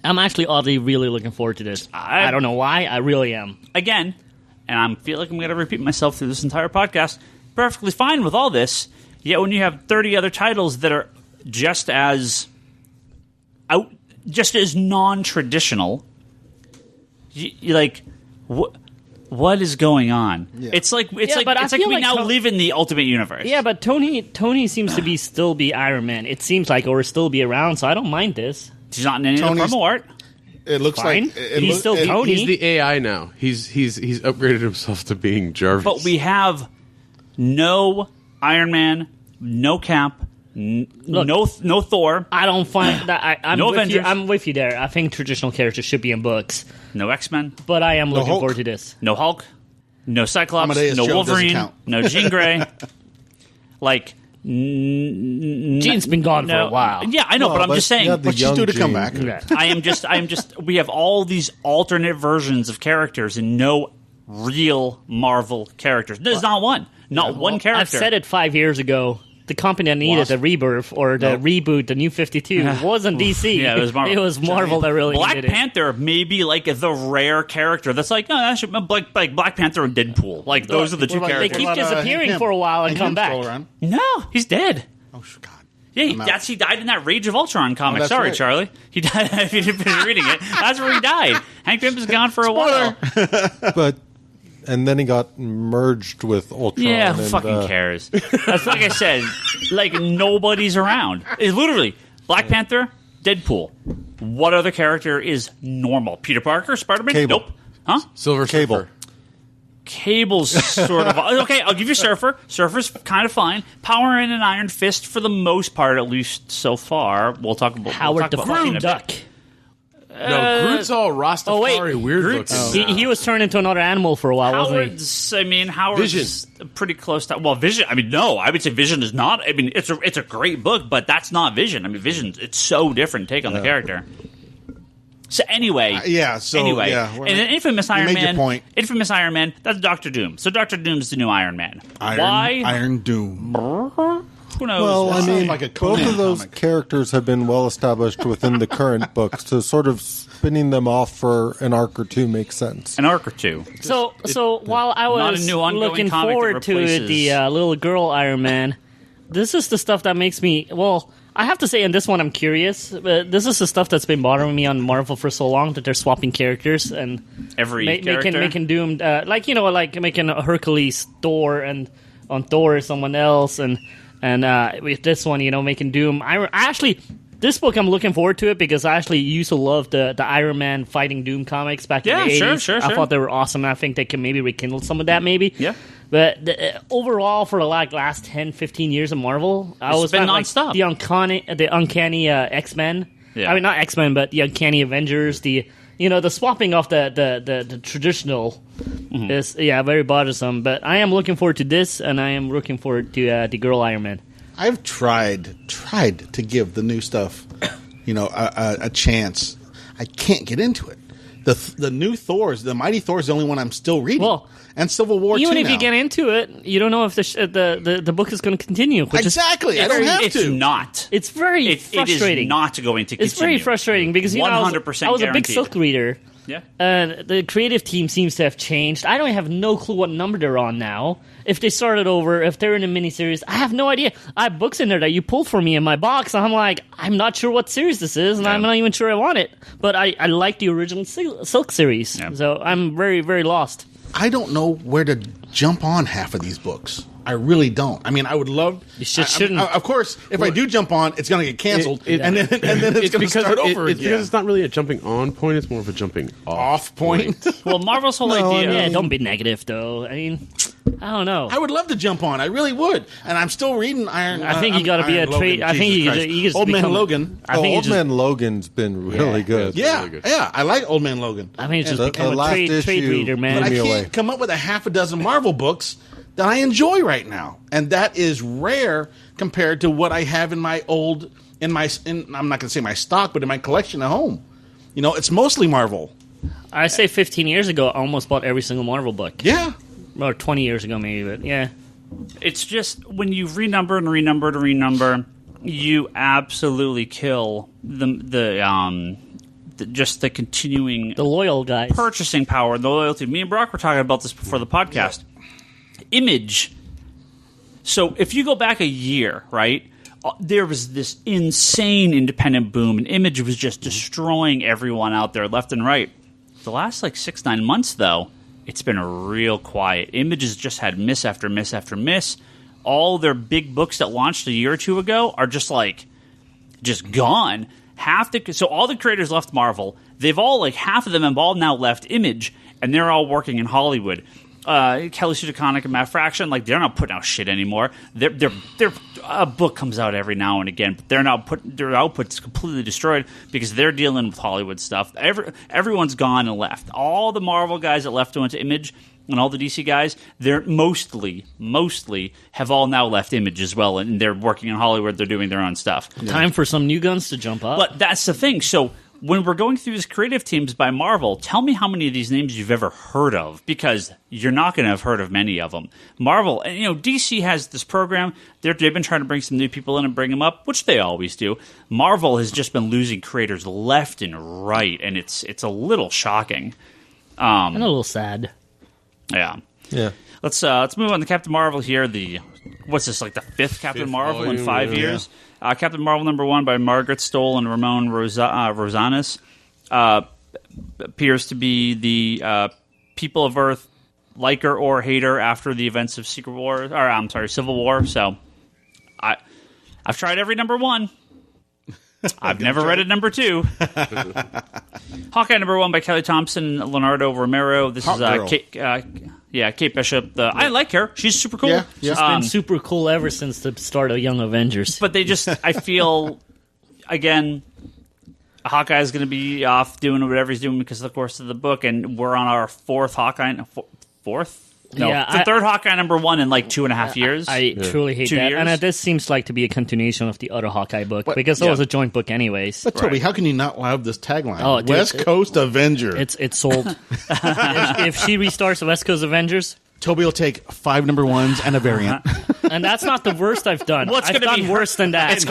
I'm actually oddly really looking forward to this. I don't know why. I really am. Again, and I feel like I'm going to repeat myself through this entire podcast, perfectly fine with all this, yet when you have 30 other titles that are just as non-traditional, you like, what is going on? Yeah. It's like but I it's like feel we like now live in the Ultimate Universe. Yeah, but Tony seems to still be Iron Man. It seems like, or still be around. So I don't mind this. He's not in any of the Tony's- promo art. It looks Fine. like He's still Tony. He's the AI now. He's upgraded himself to being Jarvis. But we have no Iron Man, no Cap, no Thor, I don't find that. I'm No with you. Avengers. I'm with you there. I think traditional characters should be in books, no X-Men, but I am looking Hulk. forward to this. no Hulk, no Cyclops, Amadeus no Cho doesn't Wolverine, count. no Jean Grey. Like, Jean's been gone for a while. Yeah, I know, but I'm just saying. yeah, the what she's young due to come Jean. back. Okay. I am just. We have all these alternate versions of characters and no real Marvel characters. There's not one. Not one character. I've said it 5 years ago. The company that needed Wasp. the rebirth or the reboot, the New 52, wasn't DC. Yeah, it was Marvel. It was Marvel that really Black needed it. Panther may be like the rare character that's like, no, that should like Black Panther and Deadpool. Like those are the two What about- They characters. keep what about, disappearing Hank for a while and Hank come Pym's back. still around? No, he's dead. Oh, God. Yeah, I'm out. he died in that Rage of Ultron comic. that's Sorry, right. Charlie. He died if you didn't finish reading it. That's where he died. Hank Pym is gone for a while. But and then he got merged with Ultron. Yeah, who and, fucking cares? That's like I said, like nobody's around. It's literally Black Panther, Deadpool. What other character is normal? Peter Parker, Spider-Man? Cable. Nope. Huh? Silver Cable. Surfer. Cable's sort of okay. I'll give you Surfer. Surfer's kind of fine. Power and an Iron Fist for the most part, at least so far. We'll talk about Howard the we'll talk about fucking that in a duck. bit. No, Groot's all Rastafari wait, weird Groot's- looking. He was turned into another animal for a while, wasn't he? Howard's pretty close to. Well, Vision. I mean, no, I would say Vision is not. I mean, it's a great book, but that's not Vision. I mean, Vision. It's so different take on the character. So anyway, yeah, so, anyway, yeah, and then Infamous Iron made your Man. point. Infamous Iron Man. That's Doctor Doom. So Doctor Doom's the new Iron Man. Why? Iron Doom. Who knows? Well, I Sounds mean, like a both Conan of those comic. characters have been well established within the current books, so sort of spinning them off for an arc or two makes sense. an arc or two. So while I Not was a new ongoing looking comic that forward to replaces- the little girl Iron Man, this is the stuff that makes me. Well, I have to say, in this one, I'm curious. But this is the stuff that's been bothering me on Marvel for so long, that they're swapping characters and Every character. making Doom like making Hercules Thor, and on Thor is someone else, and with this one, making Doom. I actually. This book, I'm looking forward to it because I actually used to love the Iron Man fighting Doom comics back in the 80s. Sure. I thought they were awesome. I think they can maybe rekindle some of that, maybe. Yeah. But overall, for the last 10, 15 years of Marvel, I was been like nonstop. the uncanny X-Men. Yeah. I mean, not X-Men, but the uncanny Avengers. The swapping off the traditional is very bothersome. But I am looking forward to this, and I am looking forward to the girl Iron Man. I've tried to give the new stuff, a chance. I can't get into it. The new Thors, the Mighty Thor is the only one I'm still reading. Well, and Civil War Even 2 if now. you get into it, you don't know if the book is going to continue. Which Exactly. I don't have It's to. not. It's very It frustrating. is not going to continue. It's very frustrating because 100% I was a big guaranteed. Silk reader, Yeah. and the creative team seems to have changed. I don't have no clue what number they're on now. If they started over, if they're in a miniseries, I have no idea. I have books in there that you pulled for me in my box, and I'm like, I'm not sure what series this is, and I'm not even sure I want it. But I like the original Silk series, so I'm very, very lost. I don't know where to jump on half of these books. I really don't. I mean, I would love. You shouldn't. Of course, if I do jump on, it's going to get canceled, and then it's going to start over It's again. because it's not really a jumping on point; it's more of a jumping Off point. Well, Marvel's whole No, idea. Yeah, don't be negative, though. I mean, I don't know. I would love to jump on. I really would, and I'm still reading Iron. I think you got to be a Iron Logan, trade. I think Jesus you Christ. just Old Man become- Logan. I think you Old just, Man Logan's been really good. Yeah, really good. yeah, I like Old Man Logan. I think you just The become a last trade issue- reader, man. But I me can't away. come up with a half a dozen Marvel books that I enjoy right now, and that is rare compared to what I have in my old I'm not going to say my stock, but in my collection at home. It's mostly Marvel. I say 15 years ago, I almost bought every single Marvel book. Yeah, Or 20 years ago, maybe, but yeah. It's just when you renumber and renumber and renumber, you absolutely kill just the continuing The loyal guys. purchasing power, the loyalty. Me and Brock were talking about this before the podcast. Image. So if you go back a year, right, there was this insane independent boom, and Image was just destroying everyone out there left and right. The last 6-9 months, though, it's been real quiet. Image has just had miss after miss after miss. All their big books that launched a year or two ago are just gone. So all the creators left Marvel. They've all half of them have all now left Image, and they're all working in Hollywood. Kelly Sue DeConnick and Matt Fraction, they're not putting out shit anymore. Their a book comes out every now and again, but their output's completely destroyed because they're dealing with Hollywood stuff. Everyone's gone and left. All the Marvel guys that left went to Image, and all the DC guys, they're mostly have all now left Image as well, and they're working in Hollywood. They're doing their own stuff. Time for some new guns to jump up. But that's the thing. So when we're going through these creative teams by Marvel, tell me how many of these names you've ever heard of, because you're not going to have heard of many of them. Marvel, and DC has this program. They've been trying to bring some new people in and bring them up, which they always do. Marvel has just been losing creators left and right, and it's a little shocking. And a little sad. Yeah. Let's move on to Captain Marvel here. What's this, the fifth Captain Marvel volume, in 5 years? Captain Marvel #1 by Margaret Stoll and Ramon Rosanas appears to be the people of Earth, like her or hate her after the events of Civil War. So I've tried every #1. I've never read it #2. Hawkeye #1 by Kelly Thompson and Leonardo Romero. This is Kate Bishop. I like her. She's super cool. Yeah. She's been super cool ever since the start of Young Avengers. But I feel, again, Hawkeye is going to be off doing whatever he's doing because of the course of the book, and we're on our fourth Hawkeye. Fourth? No, the third Hawkeye #1 in 2.5 years. I truly hate 2 that. years? And this seems like to be a continuation of the other Hawkeye book, because it was a joint book anyways. But Toby, how can you not love this tagline? Oh, dude, West Coast Avenger. It's sold. if she restarts the West Coast Avengers, Toby will take 5 #1s and a variant. and that's not the worst I've done. I've done worse than that. I've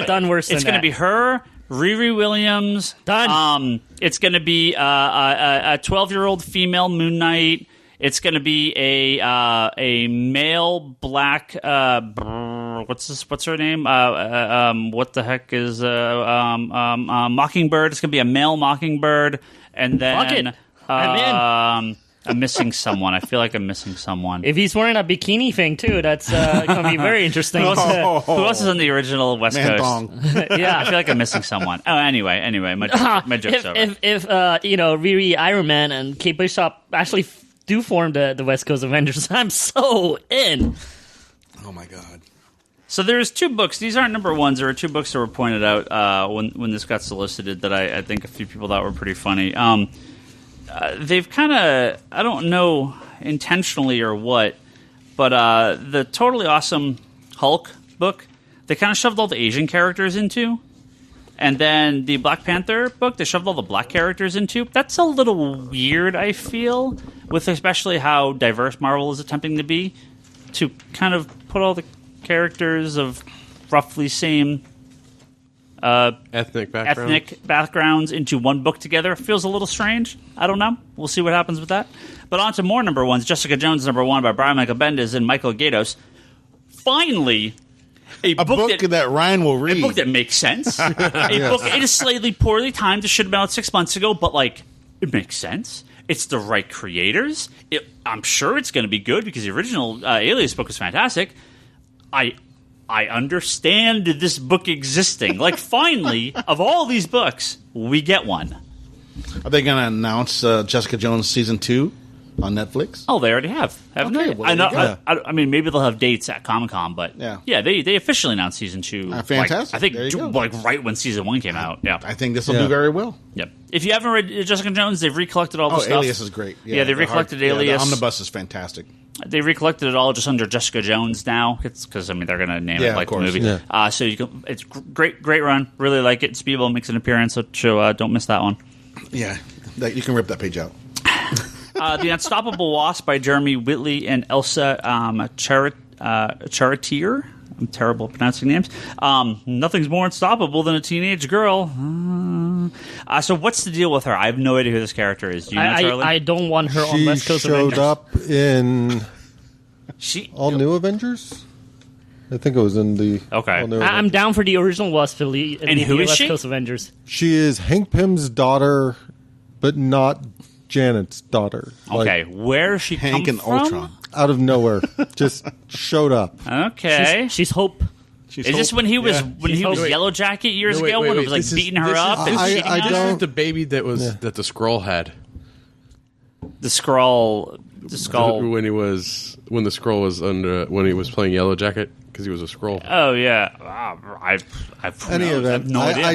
done worse than that. It's going to be her, Riri Williams. Done. It's going to be a 12-year-old female Moon Knight. It's going to be a male black. What's her name? What the heck is Mockingbird? It's going to be a male Mockingbird, and then Fuck it. I'm in. I'm missing someone. I feel like I'm missing someone. If he's wearing a bikini thing too, that's going to be very interesting. Who else is on the original West Man Coast? thong. Yeah, I feel like I'm missing someone. Oh, anyway, my joke's over. If Riri, Iron Man, and Kate Bishop actually do form the West Coast Avengers, I'm so in. Oh my god. So there's 2 books. These aren't #1s. There were 2 books that were pointed out when this got solicited that I think a few people thought were pretty funny. They've kind of, I don't know intentionally or what, but the Totally Awesome Hulk book, they kind of shoved all the Asian characters into. And then the Black Panther book, they shoved all the black characters into. That's a little weird, I feel, with especially how diverse Marvel is attempting to be, to kind of put all the characters of roughly same Ethnic backgrounds into one book together. Feels a little strange. I don't know. We'll see what happens with that. But on to more #1s. Jessica Jones #1 by Brian Michael Bendis and Michael Gaydos. Finally, a book that Ryan will read. A book that makes sense. A book. It is slightly poorly timed. It should have been out 6 months ago, but it makes sense. It's the right creators. I'm sure it's going to be good because the original Alias book was fantastic. I understand this book existing. Finally, of all these books, we get one. Are they going to announce Jessica Jones season 2 on Netflix? Oh, they already have, haven't Okay, they? well, I know. there you I mean, maybe they'll have dates at Comic-Con, but they officially announced season 2. Fantastic. I think There you go. right when season 1 came out. Yeah, I think this will do very well. Yep. If you haven't read Jessica Jones, they've recollected all the stuff. Alias is great. Yeah, they recollected Alias. The omnibus is fantastic. They recollected it all just under Jessica Jones now. It's because they're going to name it like the movie. Yeah. So it's great run. Really like it. Spiegel makes an appearance, so don't miss that one. Yeah, you can rip that page out. The Unstoppable Wasp by Jeremy Whitley and Elsa Chartier. I'm terrible at pronouncing names. Nothing's more unstoppable than a teenage girl. So what's the deal with her? I have no idea who this character is. Do you know, Charlie? I don't want her on She West Coast showed Avengers. up in All New Avengers. I think it was in the Okay. All New I'm Avengers. down for the original Wasp And who is West she? Coast Avengers. She is Hank Pym's daughter, but not Janet's daughter. Okay, where she Hank come and from? Ultron. Out of nowhere. Just showed up. Okay. She's Hope. She's Is this Hope. when he was Yeah. Yellow Jacket years No, wait, ago wait, when it wait. was like This is- beating her this is- up and I- cheating I on her? This is don't- the baby that was that the Skrull had. The Skrull. When the Skrull was when he was playing Yellow Jacket because he was a Skrull. Oh yeah, I've Any I event, have no idea.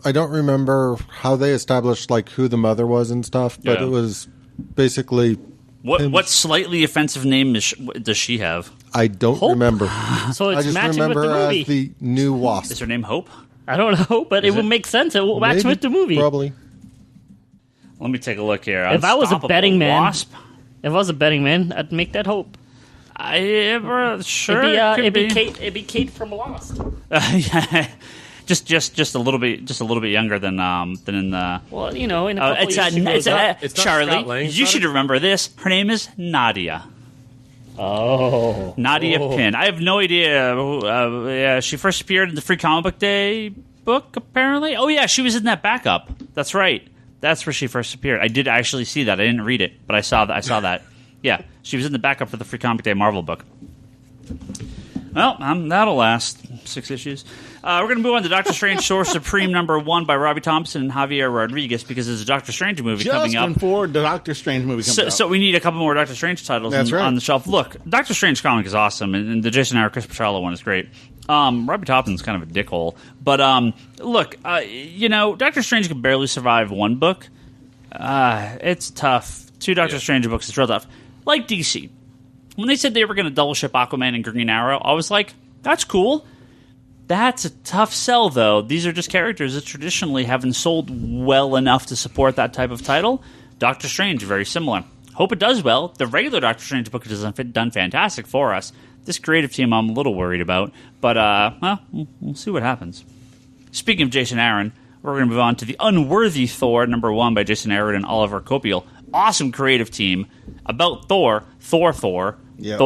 I don't remember how they established like who the mother was and stuff, but Yeah. it was basically What slightly offensive name does she have? I don't Hope? remember. So I it's just matching with remember the movie. as the new Wasp. Is her name Hope? I don't know, but it would make sense. It will match Maybe, with the movie. Probably. Let me take a look here. If I was a Unstoppable betting man, Wasp. If I was a betting man, I'd make that Hope. Sure, It'd it be could Kate. It'd be Kate from Lost. Yeah. Just a little bit younger than in the. Well, in a couple It's years she grows up. It's not Charlie. Scott Lang, You it's should not remember this. Her name is Nadia. Oh, Nadia Pin. I have no idea. Yeah, she first appeared in the Free Comic Book Day book, apparently. Oh, yeah, she was in that backup. That's right. That's where she first appeared. I did actually see that. I didn't read it, but I saw that. Yeah, she was in the backup for the Free Comic Book Day Marvel book. Well, that'll last 6 issues. We're going to move on to Doctor Strange Source Supreme #1 by Robbie Thompson and Javier Rodriguez because there's a Doctor Strange movie coming up. before the Doctor Strange movie comes out. So we need a couple more Doctor Strange titles That's right. on the shelf. Look, Doctor Strange comic is awesome, and the Jason Aaron Chris Picciolo one is great. Robbie Thompson's kind of a dickhole. But look, Doctor Strange can barely survive one book. It's tough. 2 Doctor Strange books is real tough. Like DC. When they said they were going to double ship Aquaman and Green Arrow, I was like, that's cool. That's a tough sell, though. These are just characters that traditionally haven't sold well enough to support that type of title. Doctor Strange, very similar. Hope it does well. The regular Doctor Strange book has done fantastic for us. This creative team I'm a little worried about. But, we'll see what happens. Speaking of Jason Aaron, we're going to move on to The Unworthy Thor, #1 by Jason Aaron and Oliver Copiel. Awesome creative team about Thor. Yeah.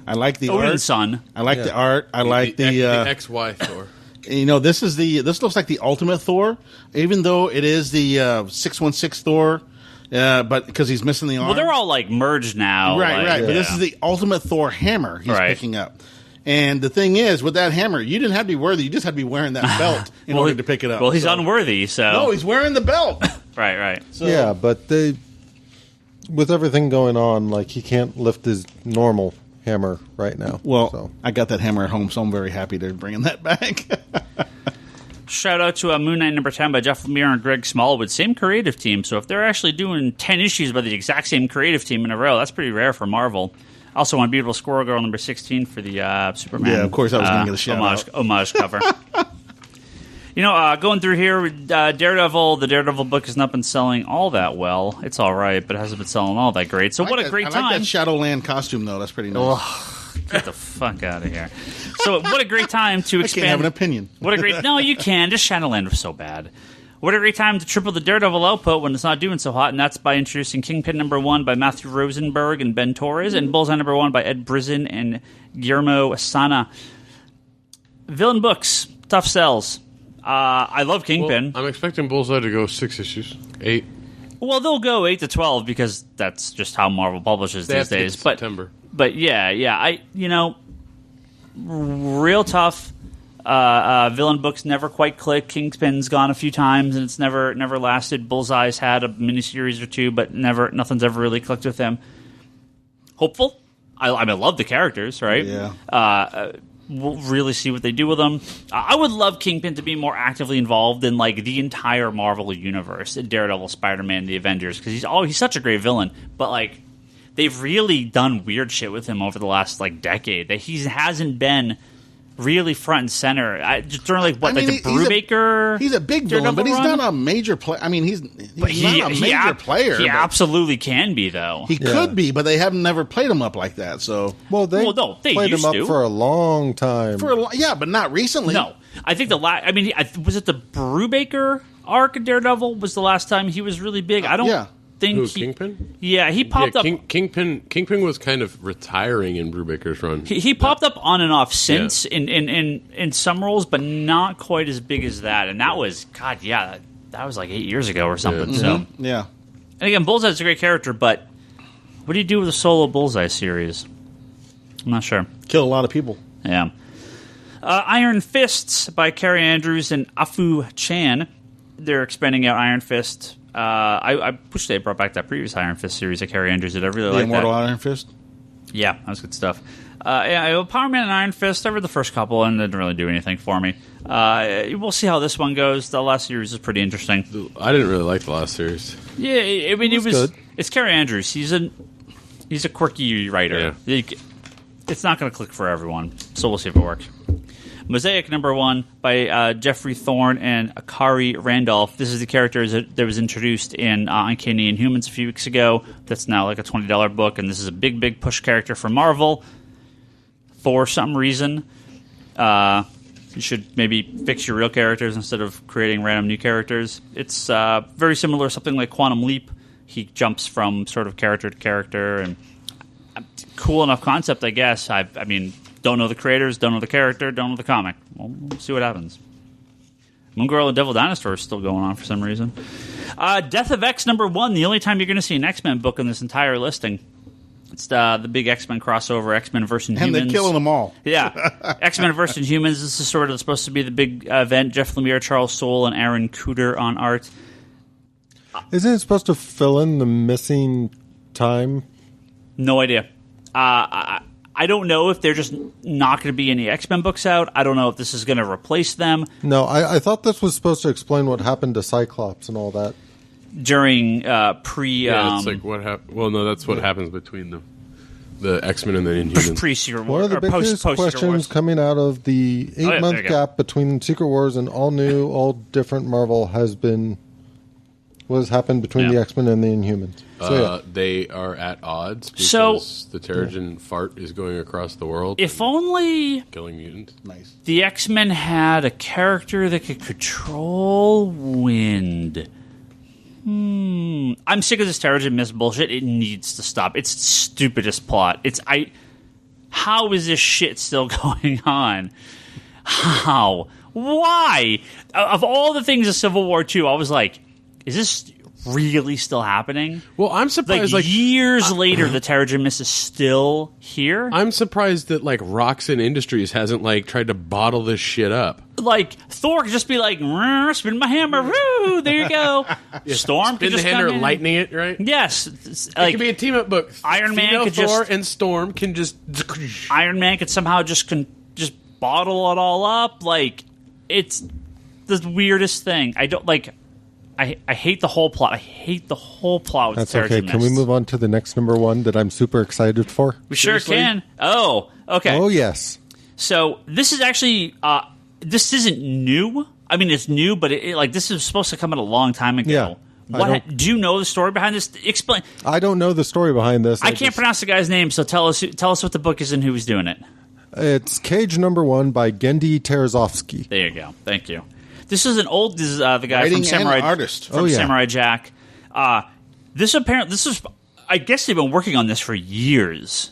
I like the Odin's art. son. I like the art. I like the XY Thor. This looks like the ultimate Thor, even though it is the 616 Thor, but because he's missing the arm. Well, they're all like merged now. right. But this yeah. is the ultimate Thor hammer he's Right. picking up. And the thing is, with that hammer, you didn't have to be worthy. You just had to be wearing that belt in order to pick it up. Well, he's So- unworthy, so No, he's wearing the belt. right. So, Yeah, but with everything going on, like he can't lift his normal hammer right now. Well, so. I got that hammer at home, so I'm very happy to bringing that back. Shout out to Moon Knight #10 by Jeff Lemire and Greg Smallwood. Same creative team, so if they're actually doing 10 issues by the exact same creative team in a row, that's pretty rare for Marvel. Also on Beautiful Squirrel Girl #16 for the Superman. Yeah, of course I was gonna get a shout out. homage cover. Going through here, Daredevil. The Daredevil book has not been selling all that well. It's all right, but it hasn't been selling all that great. So what a great I time! like that Shadowland costume, though. That's pretty nice. Get the fuck out of here. So what a great time to I expand. can't have an opinion. What a great... No, you can. Just Shadowland was so bad. What a great time to triple the Daredevil output when it's not doing so hot, and that's by introducing Kingpin #1 by Matthew Rosenberg and Ben Torres, and Bullseye #1 by Ed Brisson and Guillermo Asana. Villain books. Tough sells. I love Kingpin. Well, I'm expecting Bullseye to go 6 issues. 8. Well, they'll go 8 to 12 because that's just how Marvel publishes They these have to get days. to September. But yeah, real tough. Villain books never quite click. Kingpin's gone a few times and it's never lasted. Bullseye's had a miniseries or two, but nothing's ever really clicked with him. Hopeful. I love the characters, right? Yeah. We'll really see what they do with them. I would love Kingpin to be more actively involved in like the entire Marvel universe, Daredevil, Spider-Man, the Avengers, because he's such a great villain. But like, they've really done weird shit with him over the last like decade. That he hasn't been really front and center. During like the Brubaker. He's a big villain, but he's not a major player. I mean, he's not a major player. He but absolutely can be, though. he could be, but they have never played him up like that. So They played him used up to. for a long time. but not recently. No, I think was it the Brubaker arc of Daredevil was the last time he was really big. I don't think Who, Kingpin? Yeah, he popped up. Kingpin was kind of retiring in Brubaker's run. He popped up on and off since in some roles, but not quite as big as that. And that was that was like 8 years ago or something. Yeah. So Yeah. And again, Bullseye's a great character, but what do you do with a solo Bullseye series? I'm not sure. Kill a lot of people. Yeah. Iron Fists by Carrie Andrews and Afu Chan. They're expanding out Iron Fist. I wish they brought back that previous Iron Fist series that Carrie Andrews did. I really like that. The Immortal Iron Fist? Yeah, that was good stuff. Power Man and Iron Fist, I read the first couple and it didn't really do anything for me. We'll see how this one goes. The last series is pretty interesting. I didn't really like the last series. Yeah, I mean, it was good. It's Carrie Andrews. He's a quirky writer. Yeah. It's not going to click for everyone, so we'll see if it works. Mosaic #1 by Jeffrey Thorne and Akari Randolph. This is the character that was introduced in Uncanny Inhumans a few weeks ago. That's now like a $20 book, and this is a big push character for Marvel. For some reason, you should maybe fix your real characters instead of creating random new characters. It's very similar to something like Quantum Leap. He jumps from sort of character to character, and cool enough concept, I guess. I mean, don't know the creators, don't know the character, don't know the comic. We'll see what happens. Moon Girl and Devil Dinosaur is still going on for some reason. Death of X #1, the only time you're going to see an X-Men book in this entire listing. It's the big X-Men crossover, X-Men vs. Humans. And they're killing them all. Yeah. X-Men vs. Humans. This is sort of supposed to be the big event. Jeff Lemire, Charles Soule, and Aaron Cooter on art. Isn't it supposed to fill in the missing time? No idea. I don't know if they're just not going to be any X-Men books out. I don't know if this is going to replace them. No, I thought this was supposed to explain what happened to Cyclops and all that. During pre... Yeah, it's like what happened. Well, no, that's what happens between the X-Men and the Inhumans. Pre-Secret One Wars. of the biggest questions coming out of the 8-month gap between Secret Wars and all new, all different Marvel has been what has happened between the X-Men and the Inhumans. So, they are at odds because the Terrigen fart is going across the world. If only killing mutants. Nice. the X-Men had a character that could control wind. I'm sick of this Terrigen Mist bullshit. It needs to stop. It's the stupidest plot. How is this shit still going on? How? Why? Of all the things of Civil War II, I was like, is this really still happening? Well, I'm surprised. Like years later, the Terrigen Mist is still here. I'm surprised that like Roxxon Industries hasn't like tried to bottle this shit up. Like Thor could just be like, spin my hammer, woo, there you go. Storm could Spin the just hammer, come in. lightning it, right? Yes, It could be a team up book. Iron Man Female could Thor just- and Storm can just. Iron Man could somehow just bottle it all up. Like, it's the weirdest thing. I don't like. I hate the whole plot. I hate the whole plot with that's the Terrigen okay. Can we Mist. move on to the next #1 that I'm super excited for? We sure Seriously? can. Oh, okay. Oh, yes. So this is actually this isn't new. I mean, it's new, but this is supposed to come out a long time ago. Yeah. Do you know the story behind this? Explain. I don't know the story behind this. I can't pronounce the guy's name, so tell us what the book is and who's doing it. It's Cage #1 by Gendy Terezovsky. There you go. Thank you. This is the guy Writing from Samurai and artist. from Samurai Jack. This is. I guess they've been working on this for years.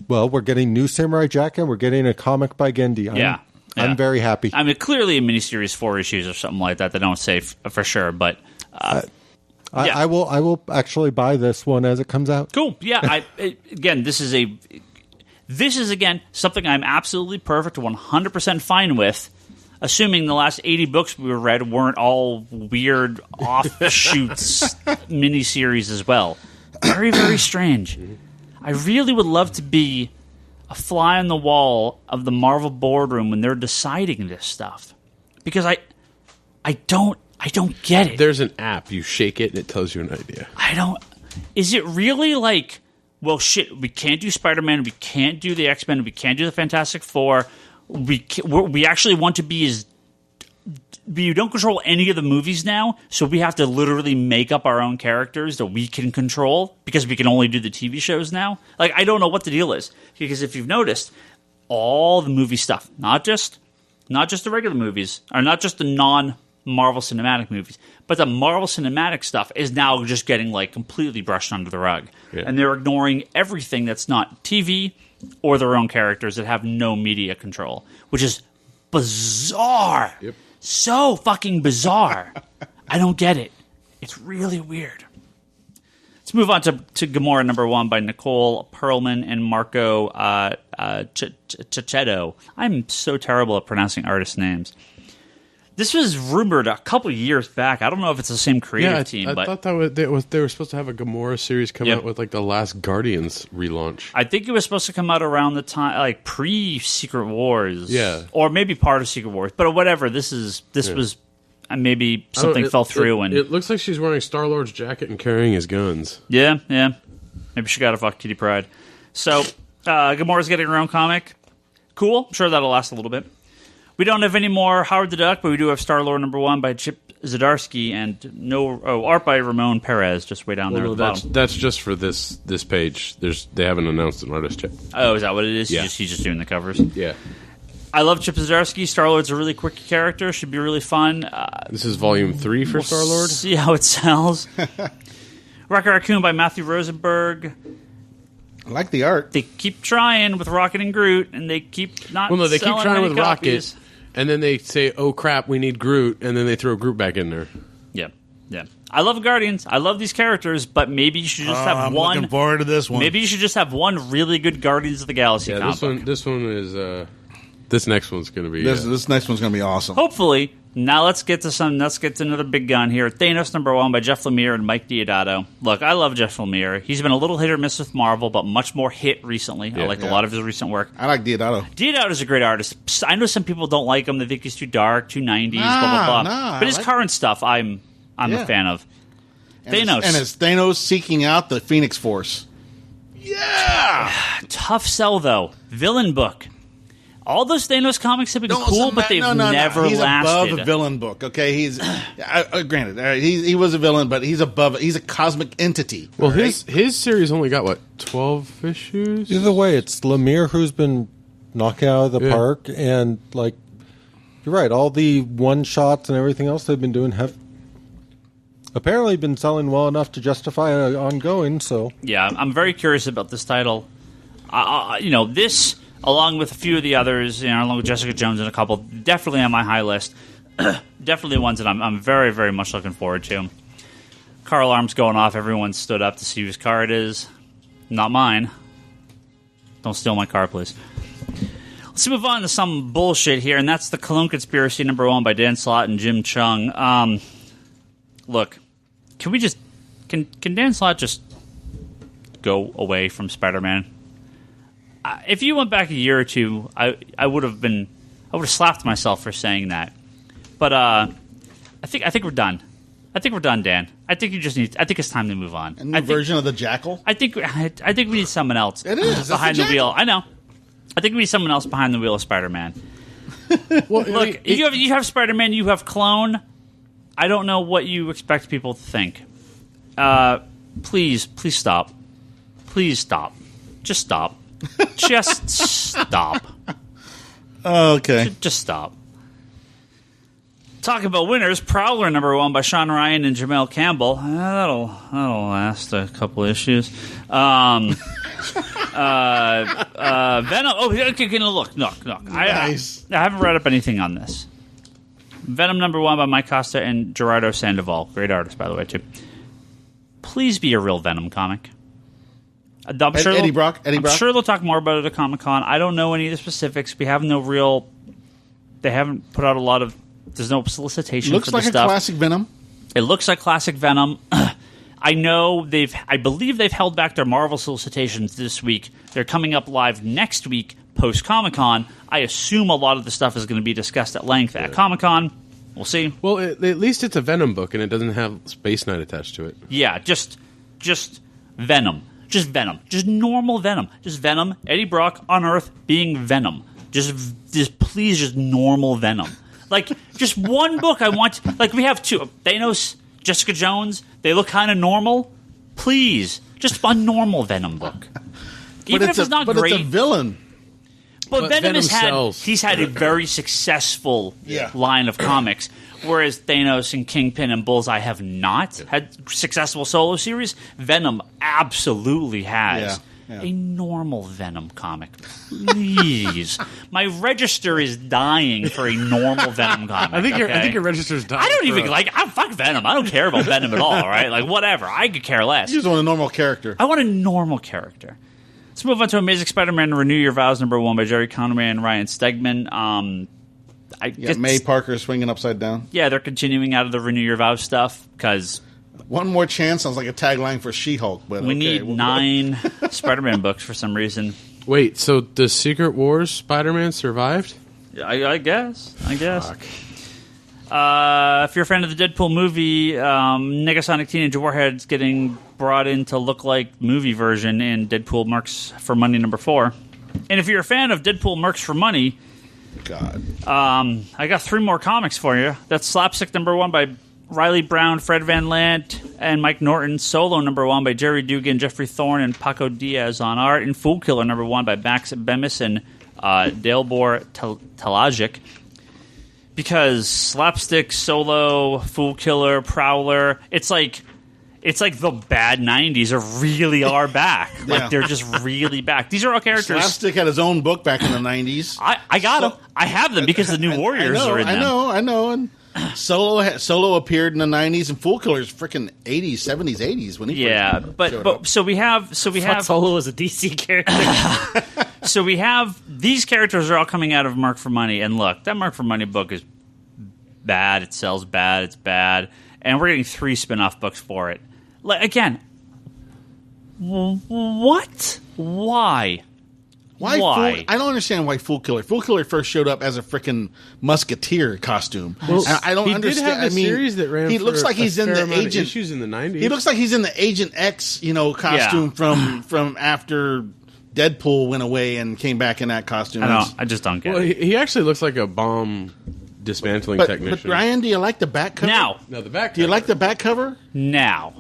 Well, we're getting new Samurai Jack and we're getting a comic by Gendy. Yeah. I'm very happy. I mean, clearly a miniseries, 4 issues or something like that. They don't say for sure, but I will actually buy this one as it comes out. cool. Yeah. This is again something I'm absolutely perfect, 100% fine with. Assuming the last 80 books we read weren't all weird offshoots miniseries as well. Very, very strange. I really would love to be a fly on the wall of the Marvel boardroom when they're deciding this stuff. Because I don't get it. There's an app. You shake it and it tells you an idea. Is it really like, well, shit, we can't do Spider-Man, we can't do the X-Men, we can't do the Fantastic Four, we actually want to be you don't control any of the movies now, so we have to literally make up our own characters that we can control because we can only do the TV shows now? Like, I don't know what the deal is. Because if you've noticed, all the movie stuff, not just the regular movies, or not just the non-Marvel Cinematic movies, but the Marvel Cinematic stuff is now just getting, like, completely brushed under the rug. Yeah. And they're ignoring everything that's not TV or their own characters that have no media control, which is bizarre. Yep. So fucking bizarre. I don't get it. It's really weird. Let's move on to Gamora #1 by Nicole Perlman and Marco Checchetto. I'm so terrible at pronouncing artist names. This was rumored a couple years back. I don't know if it's the same creative team. I thought they were supposed to have a Gamora series come out with like the last Guardians relaunch. I think it was supposed to come out around the time, like pre-Secret Wars. Yeah. Or maybe part of Secret Wars. But whatever, this was... maybe something fell through. It looks like she's wearing Star-Lord's jacket and carrying his guns. Yeah. Maybe she got a fuck Kitty Pryde. So, Gamora's getting her own comic. Cool. I'm sure that'll last a little bit. We don't have any more Howard the Duck, but we do have Star-Lord #1 by Chip Zdarsky and art by Ramon Perez, just way down there at the bottom. That's just for this page. They haven't announced an artist yet. Oh, is that what it is? Yeah. He's just doing the covers? Yeah. I love Chip Zdarsky. Star-Lord's a really quick character. Should be really fun. This is volume 3 for Star-Lord? See how it sells. Rocket Raccoon by Matthew Rosenberg. I like the art. They keep trying with Rocket and Groot, and they keep not Well, no, they keep selling trying many with copies. Rocket, and then they say, oh, crap, we need Groot, and then they throw Groot back in there. Yeah. I love Guardians. I love these characters, but maybe you should just have I'm one. looking forward to this one. Maybe you should just have one really good Guardians of the Galaxy comic book. This one is... this next one's going to be... This next one's going to be awesome. Hopefully. Now let's get to another big gun here. Thanos #1 by Jeff Lemire and Mike Deodato. Look, I love Jeff Lemire. He's been a little hit or miss with Marvel, but much more hit recently. I liked a lot of his recent work. I like Deodato. Deodato's a great artist. I know some people don't like him. They think he's too dark, too 90s, blah, blah, blah. But his current stuff, I'm a fan of. Thanos. And it's Thanos seeking out the Phoenix Force. Yeah! Tough sell, though. Villain book. All those Thanos comics have been cool, but they've never he's lasted. above a villain book, okay? He's granted, he was a villain, but he's above it. He's a cosmic entity. Well, his series only got, what, 12 issues? Either way, it's Lemire who's been knocking out of the park, and, like, you're right, all the one-shots and everything else they've been doing have apparently been selling well enough to justify an ongoing, so... Yeah, I'm very curious about this title. This... along with a few of the others, along with Jessica Jones and a couple, definitely on my high list. Definitely ones that I'm very, very much looking forward to. Car alarm's going off. Everyone stood up to see whose car it is. Not mine. Don't steal my car, please. Let's move on to some bullshit here, and that's the Cologne Conspiracy #1 by Dan Slott and Jim Chung. Look, can Dan Slott just go away from Spider-Man? If you went back a year or two, I would have slapped myself for saying that. But I think we're done. I think we're done, Dan. I think it's time to move on. A new version of the Jackal? I think we need someone else. It is behind the wheel. I know. I think we need someone else behind the wheel of Spider-Man. Well, look, you have Spider-Man, you have Clone. I don't know what you expect people to think. Please stop. Please stop. Just stop. Just stop. Okay. Just stop. Talking about winners, Prowler #1 by Sean Ryan and Jamel Campbell. That'll last a couple issues. Venom. Oh, okay, look. Nice. I haven't read up anything on this. Venom #1 by Mike Costa and Gerardo Sandoval. Great artist, by the way, too. Please be a real Venom comic. I'm sure Eddie Brock. I'm sure they'll talk more about it at Comic-Con. I don't know any of the specifics. We have no real... They haven't put out a lot of... There's no solicitation Looks for the like stuff. a classic Venom. It looks like classic Venom. I believe they've held back their Marvel solicitations this week. They're coming up live next week, post-Comic-Con. I assume a lot of the stuff is going to be discussed at length at Comic-Con. We'll see. Well, at least it's a Venom book, and it doesn't have Space Knight attached to it. Yeah, just Venom. Just Venom. Just normal Venom. Just Venom. Eddie Brock on Earth being Venom. Just please, just normal Venom. Like, just one book I want... Like, we have two. Thanos, Jessica Jones. They look kind of normal. Please. Just a normal Venom book. Even if it's not great. But it's a villain. But Venom sells. He's had a very successful line of comics, whereas Thanos and Kingpin and Bullseye have not had successful solo series. Venom absolutely has. A normal Venom comic, please. My register is dying for a normal Venom comic. I think your register's dying. I don't even fuck Venom. I don't care about Venom at all. Right? Like whatever. I could care less. You just want a normal character. I want a normal character. Let's move on to Amazing Spider-Man: Renew Your Vows #1 by Jerry Conway and Ryan Stegman. May Parker swinging upside down. Yeah, they're continuing out of the Renew Your Vows stuff because one more chance sounds like a tagline for She-Hulk. But we need 9 Spider-Man books for some reason. Wait, so the Secret Wars Spider-Man survived? I guess. Fuck. If you're a fan of the Deadpool movie, Negasonic Teenage Warhead's getting brought in to look like movie version in Deadpool Mercs for Money #4. And if you're a fan of Deadpool Mercs for Money, God, I got 3 more comics for you. That's Slapstick #1 by Riley Brown, Fred Van Lant, and Mike Norton. Solo #1 by Jerry Dugan, Jeffrey Thorne, and Paco Diaz on art. And Fool Killer #1 by Max Bemis and Dalebor Talajic. Because Slapstick, Solo, Fool Killer, Prowler, it's like the bad 90s really are back. Like, they're just really back. These are all characters. Slapstick had his own book back in the 90s. I got them. I have them because the New Warriors are in them. I know. And Solo appeared in the 90s, and Fool Killer's freaking 80s, 70s, 80s when he showed up. So we have Solo as a DC character. So we have these characters are all coming out of Mark for Money, and look, that Mark for Money book is bad. It sells bad. It's bad, and we're getting 3 spin-off books for it. Like, again, what? Why? I don't understand why Fool Killer. Fool Killer first showed up as a freaking musketeer costume. Well, I don't understand. Did have a series that ran. He looks like he's in the Agent issues in the 90s. He looks like he's in the Agent X, costume from after Deadpool went away and came back in that costume. I just don't get it. He actually looks like a bomb dismantling technician. But Ryan, do you like the back cover? No, the back cover. Do you like the back cover? Now.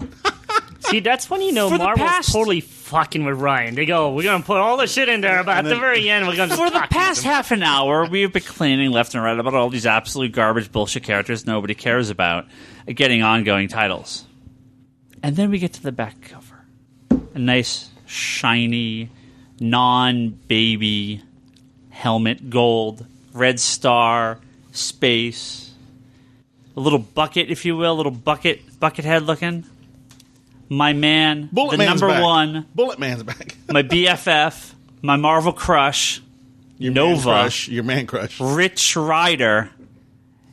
See, that's when you know Marvel's totally fucking with Ryan. They go, we're going to put all the shit in there, but at the very end, we're going to For the past half an hour, we've been complaining left and right about all these absolute garbage bullshit characters nobody cares about getting ongoing titles. And then we get to the back cover. A nice, shiny, non-baby helmet, gold, red star, space, a little bucket, if you will, a little bucket head looking. My man, Bullet the Man's #1, back. Bullet Man's back. my BFF, my Marvel crush, Your Nova, your man crush, Rich Rider.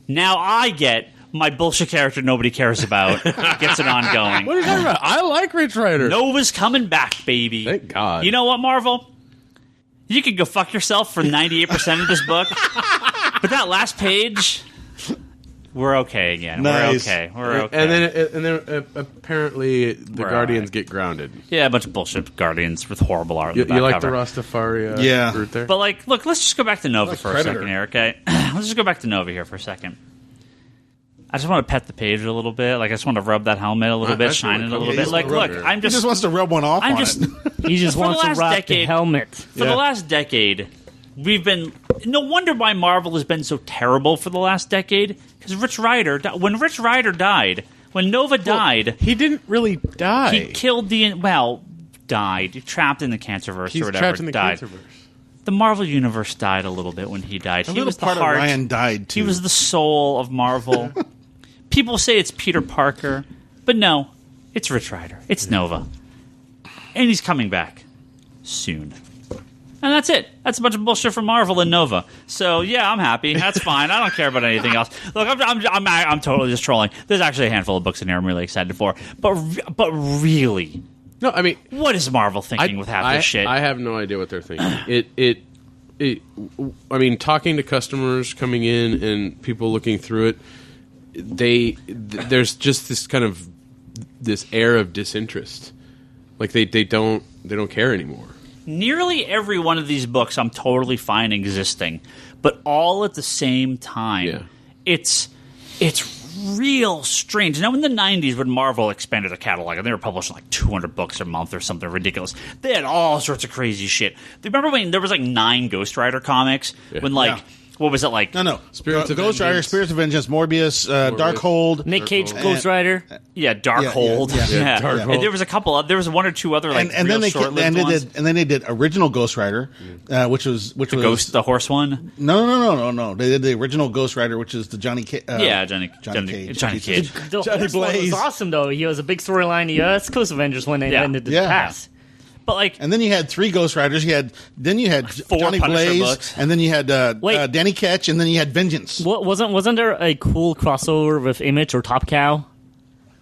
Now I get my bullshit character nobody cares about. Gets an ongoing. What are you talking about? I like Rich Rider. Nova's coming back, baby. Thank God. You know what, Marvel? You could go fuck yourself for 98% of this book. But that last page, we're okay again. Nice. We're okay. And then apparently the Guardians get grounded. Yeah, a bunch of bullshit Guardians with horrible art. You like cover. the Rastafari route there? But look, let's just go back to Nova for Predator. a second here, okay? Let's just go back to Nova here for a second. I just want to pet the page a little bit. I just want to rub that helmet a little bit, shine it a little bit. Look, he just wants to rub one off on it. He just wants to rock the helmet. For the last decade, we've been... No wonder why Marvel has been so terrible for the last decade. Because when Rich Rider died, when Nova died... He didn't really die. He killed died. Trapped in the Cancerverse or whatever. Trapped in the died. Cancerverse. The Marvel Universe died a little bit when he died. He was the part heart. of Ryan died, too. He was the soul of Marvel. People say it's Peter Parker, but no, it's Rich Rider. It's Nova. And he's coming back soon. And that's it. That's a bunch of bullshit from Marvel and Nova. So, yeah, I'm happy. That's fine. I don't care about anything else. Look, I'm totally just trolling. There's actually a handful of books in here I'm really excited for. But really... No, I mean... What is Marvel thinking with half this shit? I have no idea what they're thinking. I mean, talking to customers coming in and people looking through it, there's just this kind of this air of disinterest. Like they don't care anymore. Nearly every one of these books I'm totally fine existing, but all at the same time. Yeah. It's real strange. Now, in the 90s, when Marvel expanded their catalog, and they were publishing 200 books a month or something ridiculous, they had all sorts of crazy shit. Remember when there was 9 Ghost Rider comics? Yeah. When What was it like? No. Spirits of Ghost Rider, Vengeance. Spirits of Vengeance, Morbius, Darkhold. Nick Cage, Darkhold. Ghost Rider. Yeah, Darkhold. Yeah, Darkhold. And there was a couple. There was one or two other like And then they short-lived ones. did original Ghost Rider, which was Ghost, the horse one. No. They did the original Ghost Rider, which is the Johnny Cage. Johnny Cage. The Johnny horse one Blaze. was awesome, though. He was a big storyline. That's Coast Avengers when they Yeah. ended the Yeah. past. But like, And then you had 3 Ghost Riders. Then you had Four Johnny Punisher Blaze, books. and then you had Wait. Danny Ketch, and then you had Vengeance. Wasn't there a cool crossover with Image or Top Cow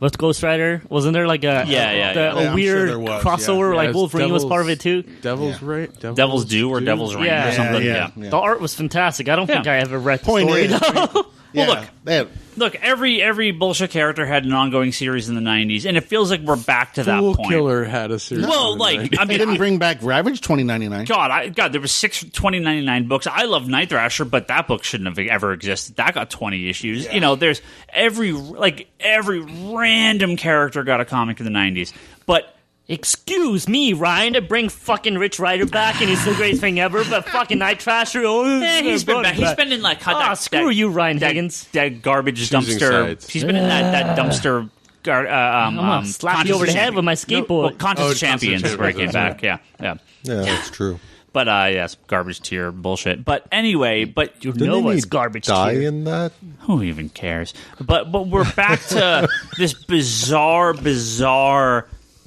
with Ghost Rider? Wasn't there like a Yeah. Yeah, I'm weird sure there was, crossover? Yeah, Like it's Wolverine was part of it too. Devil's Yeah. Right. Devil's Due or Devil's Reign Yeah. or something. Yeah. The art was fantastic. I don't think Yeah. I ever read the Point story. is, though. yeah, look. Look, every bullshit character had an ongoing series in the 90s, and it feels like we're back to that Fool point. Killer had a series. Well, in like, the I they mean, didn't bring back Ravage 2099. God, there was 6 2099 books. I love Night Thrasher, but that book shouldn't have ever existed. That got 20 issues. Yeah. You know, there's every random character got a comic in the 90s. But Excuse me, Ryan, to bring fucking Rich Rider back and he's the greatest thing ever, but fucking Night Trasher. he's been back. He's been in like screw you, Ryan Higgins. that garbage Choosing dumpster. sides. He's been in that dumpster. I'm gonna slap you over the head with my skateboard. Well, Contest of Contest of Champions is where he came Champions, back. Yeah. Yeah, that's true. But yes, garbage tier bullshit. But anyway, but You Didn't know he what's garbage die tier. in that? who even cares? But we're back to this bizarre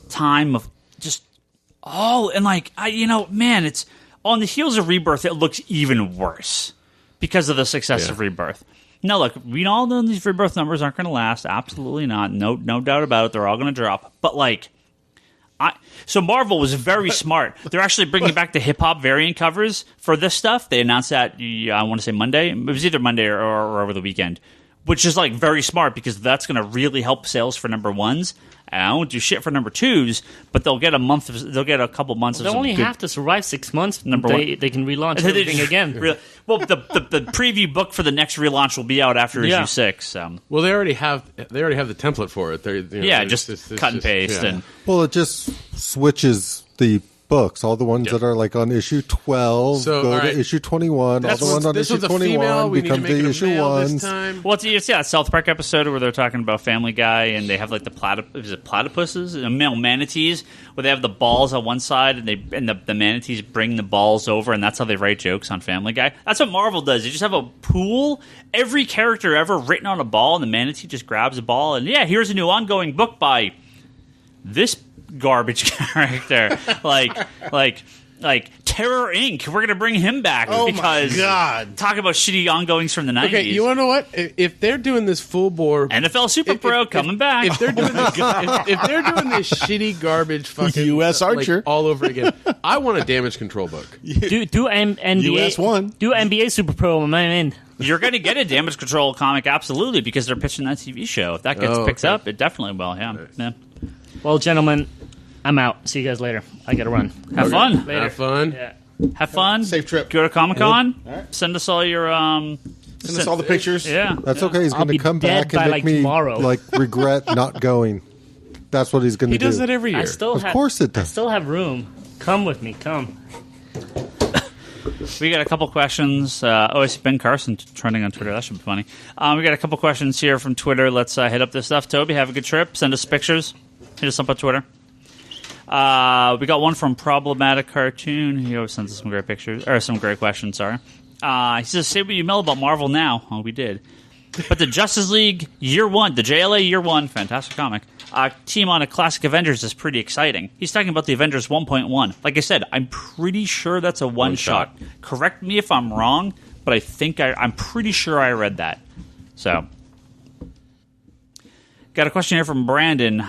time of just and like man, it's on the heels of Rebirth. It looks even worse because of the success of Rebirth. Now, look, we all know these Rebirth numbers aren't going to last. Absolutely not. No doubt about it. They're all going to drop. But like, so Marvel was very smart. They're actually bringing back the hip hop variant covers for this stuff. They announced that I want to say Monday. It was either Monday or over the weekend, which is like very smart because that's going to really help sales for number 1s. And I won't do shit for number 2s, but they'll get a couple months. They of only some good, have to survive 6 months. Number They can relaunch everything again. Well, the preview book for the next relaunch will be out after issue 6. So. Well, they already have the template for it. Just cut and paste and. Well, it just switches the books. All the ones that are like on issue 12 So, go all right. to issue 21. That's all the ones on this issue one's a female. 21 We need to become make it the a issue male this 1s. time. Well, it's that South Park episode where they're talking about Family Guy and they have like the platypuses, male manatees, where they have the balls on one side and the manatees bring the balls over, and that's how they write jokes on Family Guy. That's what Marvel does. You just have a pool, every character ever written on a ball, and the manatee just grabs a ball, and here's a new ongoing book by this garbage character, like Terror Inc. We're gonna bring him back because my God. Talk about shitty ongoings from the 90s. Okay, you want to know what? If they're doing this full bore NFL Super Pro coming back. if they're doing this, if they're doing this shitty garbage fucking US Archer. all over again, I want a damage control book. Do NBA US one. Do NBA Super Pro. I'm in. You're going to get a Damage Control comic, absolutely, because they're pitching that TV show. If that gets picked up, it definitely will. Yeah. Well, gentlemen, I'm out. See you guys later. I gotta run. Have fun. Later. Have fun. Yeah. Have fun. Safe trip. Go to Comic-Con. right. Send us all your Send us all the pictures. Yeah. That's okay. He's I'll going to be come dead back and by, make like, me tomorrow. regret not going. That's what he's going to He do. does that every year. Of course it I does. still have room. Come with me. Come. We got a couple questions. I see Ben Carson trending on Twitter. That should be funny. We got a couple questions here from Twitter. Let's hit up this stuff. Toby, have a good trip. Send us pictures. Hit us up on Twitter. We got one from Problematic Cartoon. He always sends us some great pictures, or some great questions, sorry. He says, say what you know about Marvel now. Oh, we did. But the Justice League Year 1, the JLA Year 1, fantastic comic, team on a classic Avengers is pretty exciting. He's talking about the Avengers 1.1. Like I said, I'm pretty sure that's a one-shot. Correct me if I'm wrong, but I think I'm pretty sure I read that. So, got a question here from Brandon.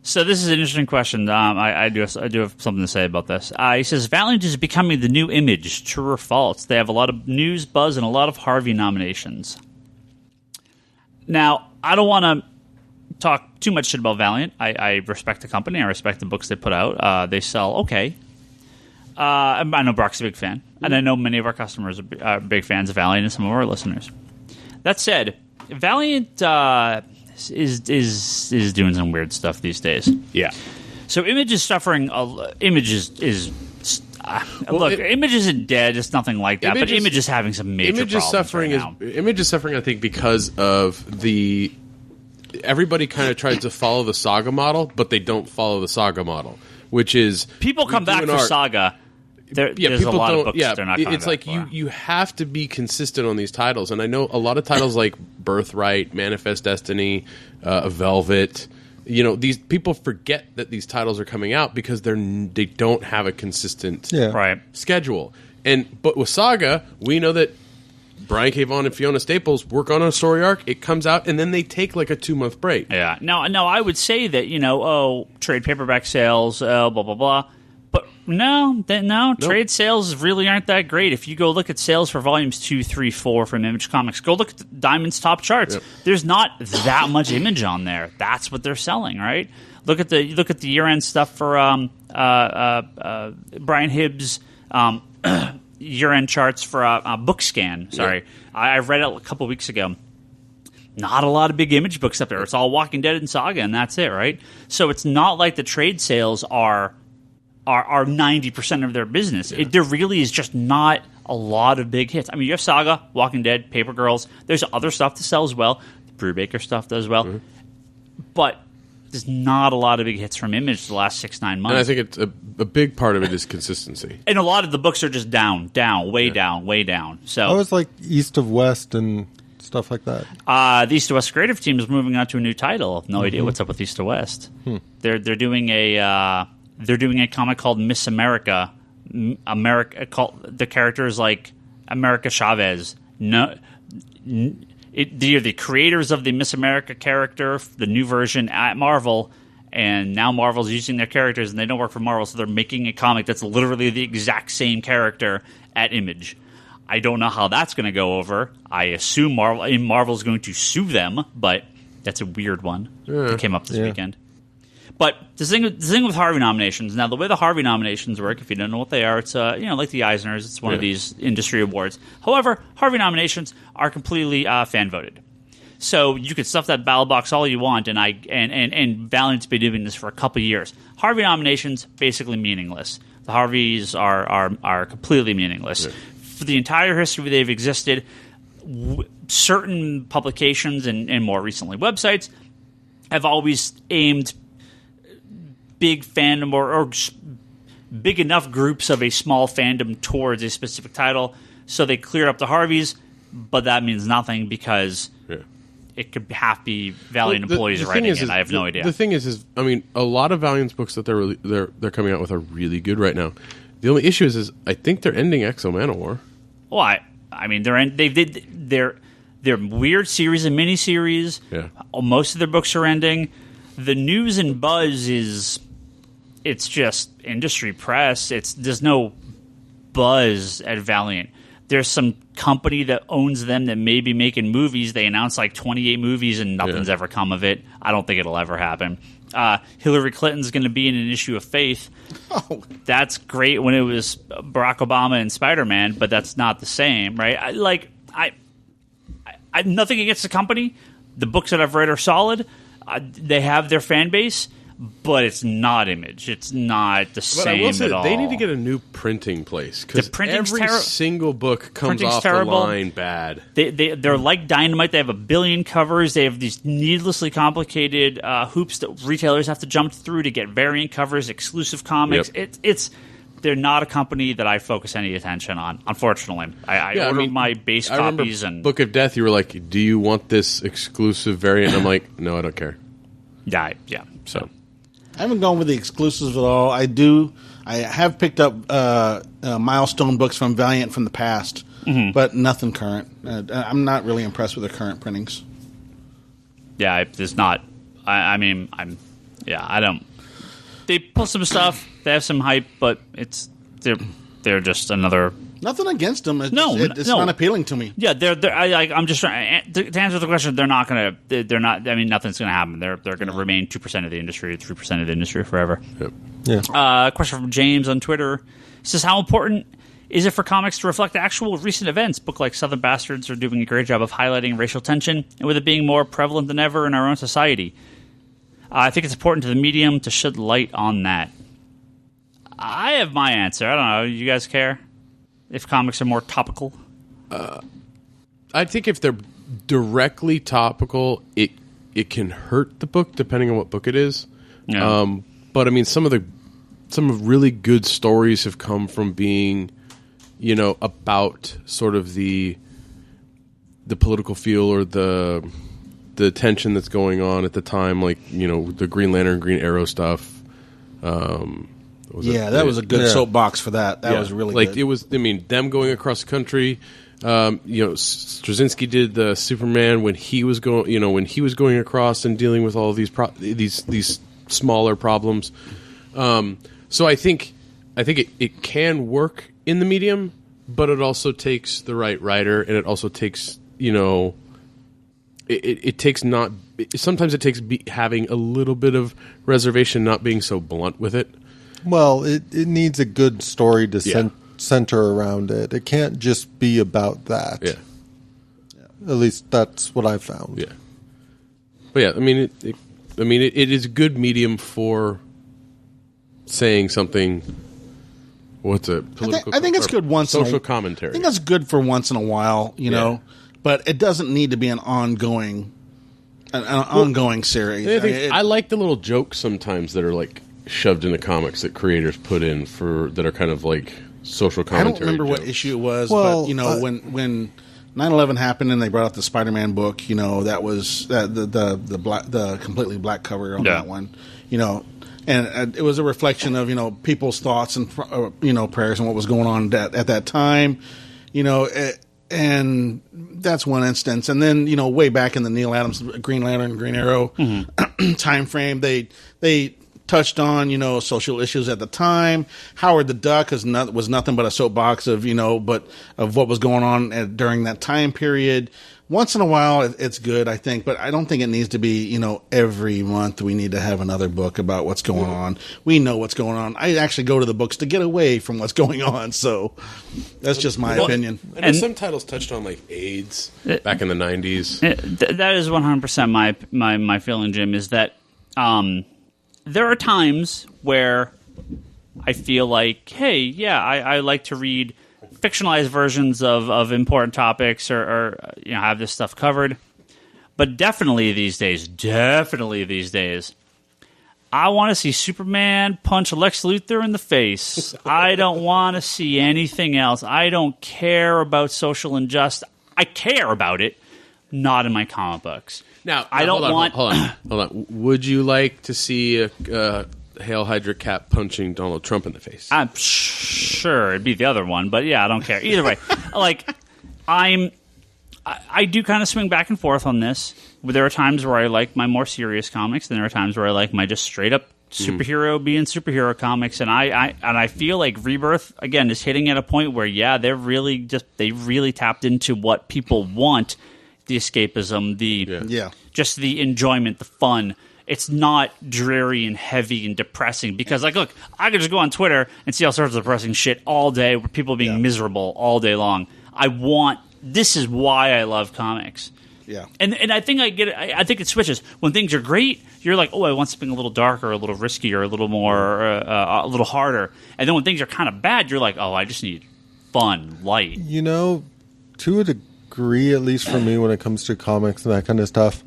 So this is an interesting question. I do have something to say about this. He says, Valiant is becoming the new Image. True or false? They have a lot of news buzz and a lot of Harvey nominations. Now, I don't want to talk too much shit about Valiant. I respect the company. I respect the books they put out. They sell okay. I know Brock's a big fan. And I know many of our customers are big fans of Valiant and some of our listeners. That said, Valiant... is doing some weird stuff these days. Yeah. So Image is suffering. Image is Look, Image isn't dead. It's nothing like that. But Image is having some major Image is problems suffering. right now. Image is suffering, I think, because of everybody kind of tries to follow the Saga model, but they don't follow the Saga model, which is people come back for Saga. There's a lot of books that they're not coming it's like back for. you have to be consistent on these titles, and I know a lot of titles like Birthright, Manifest Destiny, Velvet. These people forget that these titles are coming out because they don't have a consistent schedule. But with Saga, we know that Brian K. Vaughan and Fiona Staples work on a story arc. It comes out, and then they take like a 2-month break. Yeah. Now, I would say that trade paperback sales, blah blah blah. But no, trade sales really aren't that great. If you go look at sales for volumes 2, 3, 4 from Image Comics, go look at Diamond's top charts. Yep. There's not that much Image on there. That's what they're selling, right? Look at the year end stuff for Brian Hibbs' year end charts for Bookscan. Sorry, yep. I read it a couple weeks ago. Not a lot of big Image books up there. It's all Walking Dead and Saga, and that's it, right? So it's not like the trade sales are 90% of their business. Yeah. There really is just not a lot of big hits. I mean, you have Saga, Walking Dead, Paper Girls. There's other stuff to sell as well. The Brubaker stuff does well. Mm-hmm. But there's not a lot of big hits from Image the last 6-9 months. And I think it's a big part of it is consistency. And a lot of the books are just down, way down. So I was like East of West and stuff like that. The East to West creative team is moving on to a new title. No idea what's up with East to West. They're doing a comic called Miss America. Called the character is like America Chavez. They're the creators of the Miss America character, the new version at Marvel, and now Marvel's using their characters, and they don't work for Marvel, so they're making a comic that's literally the exact same character at Image. I don't know how that's going to go over. I assume Marvel's going to sue them, but that's a weird one that came up this weekend. But the thing with Harvey nominations, now the way the Harvey nominations work, if you don't know what they are, it's like the Eisners, it's one of these industry awards. However, Harvey nominations are completely fan voted. So you can stuff that ballot box all you want, and Valiant's been doing this for a couple years. Harvey nominations basically meaningless. The Harveys are completely meaningless. Yeah. For the entire history they've existed, certain publications and more recently websites have always aimed big fandom or big enough groups of a small fandom towards a specific title, so they cleared up the Harveys, but that means nothing because it could half be Valiant employees writing it. I have no idea. The thing is, I mean, a lot of Valiant's books that they're coming out with are really good right now. The only issue is I think they're ending Exo Manowar. Well, I mean, they're weird series and miniseries. Yeah. Most of their books are ending. The news and buzz it's just industry press. There's no buzz at Valiant. There's some company that owns them that may be making movies. They announced like 28 movies and nothing's ever come of it. I don't think it'll ever happen. Hillary Clinton's going to be in an issue of Faith. Oh. That's great when it was Barack Obama and Spider-Man, but that's not the same, right? I nothing against the company. The books that I've read are solid. They have their fan base, but it's not Image. It's not the same at all. They need to get a new printing place because every single book comes off terrible. the line bad. They're like Dynamite. They have a billion covers. They have these needlessly complicated hoops that retailers have to jump through to get variant covers, exclusive comics. Yep. They're not a company that I focus any attention on, unfortunately. I order my base copies. And Book of Death, you were like, do you want this exclusive variant? I'm like, no, I don't care. Yeah. So I haven't gone with the exclusives at all. I have picked up milestone books from Valiant from the past, but nothing current. I'm not really impressed with their current printings. Yeah, there's not. I don't. They pull some stuff. They have some hype, but they're just another. Nothing against them. It's no. not appealing to me. Yeah, I'm just trying to answer the question. They're not going to. They're not. I mean, nothing's going to happen. They're going to remain 2% of the industry, 3% of the industry forever. Yep. Yeah. Question from James on Twitter. He says, "How important is it for comics to reflect actual recent events? Book like Southern Bastards are doing a great job of highlighting racial tension, and with it being more prevalent than ever in our own society. I think it's important to the medium to shed light on that." I have my answer. I don't know. You guys care if comics are more topical? I think if they're directly topical, it can hurt the book depending on what book it is. Yeah. But I mean, some of really good stories have come from being, about sort of the political feel or the tension that's going on at the time, like the Green Lantern, Green Arrow stuff. That was a good soapbox for that. That was really good. It was. I mean, them going across the country. Straczynski did the Superman when he was going across and dealing with all these these smaller problems. So I think it can work in the medium, but it also takes the right writer, and it also takes sometimes it takes having a little bit of reservation, not being so blunt with it. Well, it needs a good story to center around it. It can't just be about that. Yeah. At least that's what I found. Yeah. But yeah, I mean, it is a good medium for saying something. What's a political? I think it's good once social commentary. I think that's good for once in a while, know, but it doesn't need to be an ongoing series. I like the little jokes sometimes that are like shoved into comics that creators put in that are kind of like social commentary. I don't remember what issue it was, but when 9/11 happened and they brought out the Spider-Man book, that was the completely black cover on that one, and it was a reflection of people's thoughts and prayers and what was going on at that time, and that's one instance. And then way back in the Neil Adams Green Lantern, Green Arrow time frame, they touched on social issues at the time. Howard the Duck was nothing but a soapbox of of what was going on during that time period. Once in a while, it's good, I think, but I don't think it needs to be every month we need to have another book about what's going on. We know what's going on. I actually go to the books to get away from what's going on, so that's just my opinion. I know some titles touched on like AIDS back in the 90s. That is 100% my feeling, Jim, is that there are times where I feel like, hey, I like to read fictionalized versions of important topics or have this stuff covered. But definitely these days, I want to see Superman punch Lex Luthor in the face. I don't want to see anything else. I don't care about social injustice. I care about it, not in my comic books. Now, I don't want... Hold on. Would you like to see a Hail Hydra Cap punching Donald Trump in the face? I'm sure it'd be the other one, but yeah, I don't care. Either way, I do kind of swing back and forth on this. There are times where I like my more serious comics, and there are times where I like my just straight up superhero being superhero comics. And I feel like Rebirth again is hitting at a point where they really tapped into what people want: the escapism, just the enjoyment, the fun. It's not dreary and heavy and depressing because, look, I could just go on Twitter and see all sorts of depressing shit all day with people being miserable all day long. This is why I love comics. Yeah. And I think I get it. I think it switches. When things are great, you're like, oh, I want something a little darker, a little riskier, a little more, a little harder. And then when things are kind of bad, you're like, oh, I just need fun, light. To a degree, at least for me, when it comes to comics and that kind of stuff,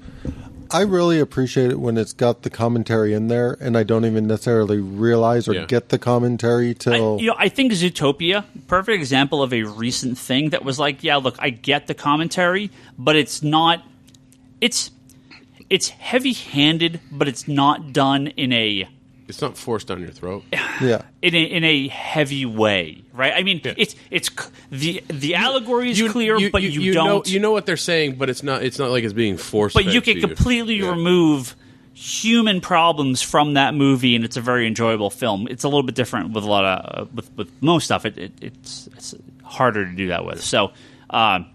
I really appreciate it when it's got the commentary in there, and I don't even necessarily realize or get the commentary till... I think Zootopia, perfect example of a recent thing that was like, look, I get the commentary, but it's not... It's heavy-handed, but it's not done in a... It's not forced down your throat. Yeah. In a heavy way, right? I mean, it's the allegory is clear, but you don't... You know what they're saying, but it's not like it's being forced. But you can completely remove human problems from that movie, and it's a very enjoyable film. It's a little bit different with a lot of... with most stuff, it's harder to do that with. So, I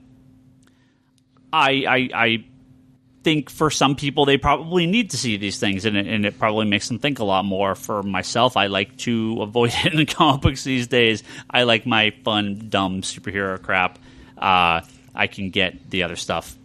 think for some people they probably need to see these things, and it probably makes them think a lot more. For myself, I like to avoid it in comic books these days. I like my fun, dumb superhero crap. I can get the other stuff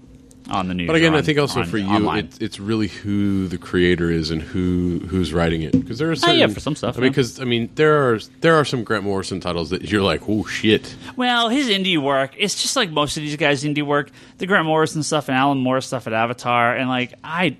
on the news. But again, or I think also for you, online. it's really who the creator is and who's writing it. Because there are certain, for some stuff. there are some Grant Morrison titles that you're like, oh shit. Well, his indie work, it's just like most of these guys' indie work. The Grant Morrison stuff and Alan Moore stuff at Avatar, and like I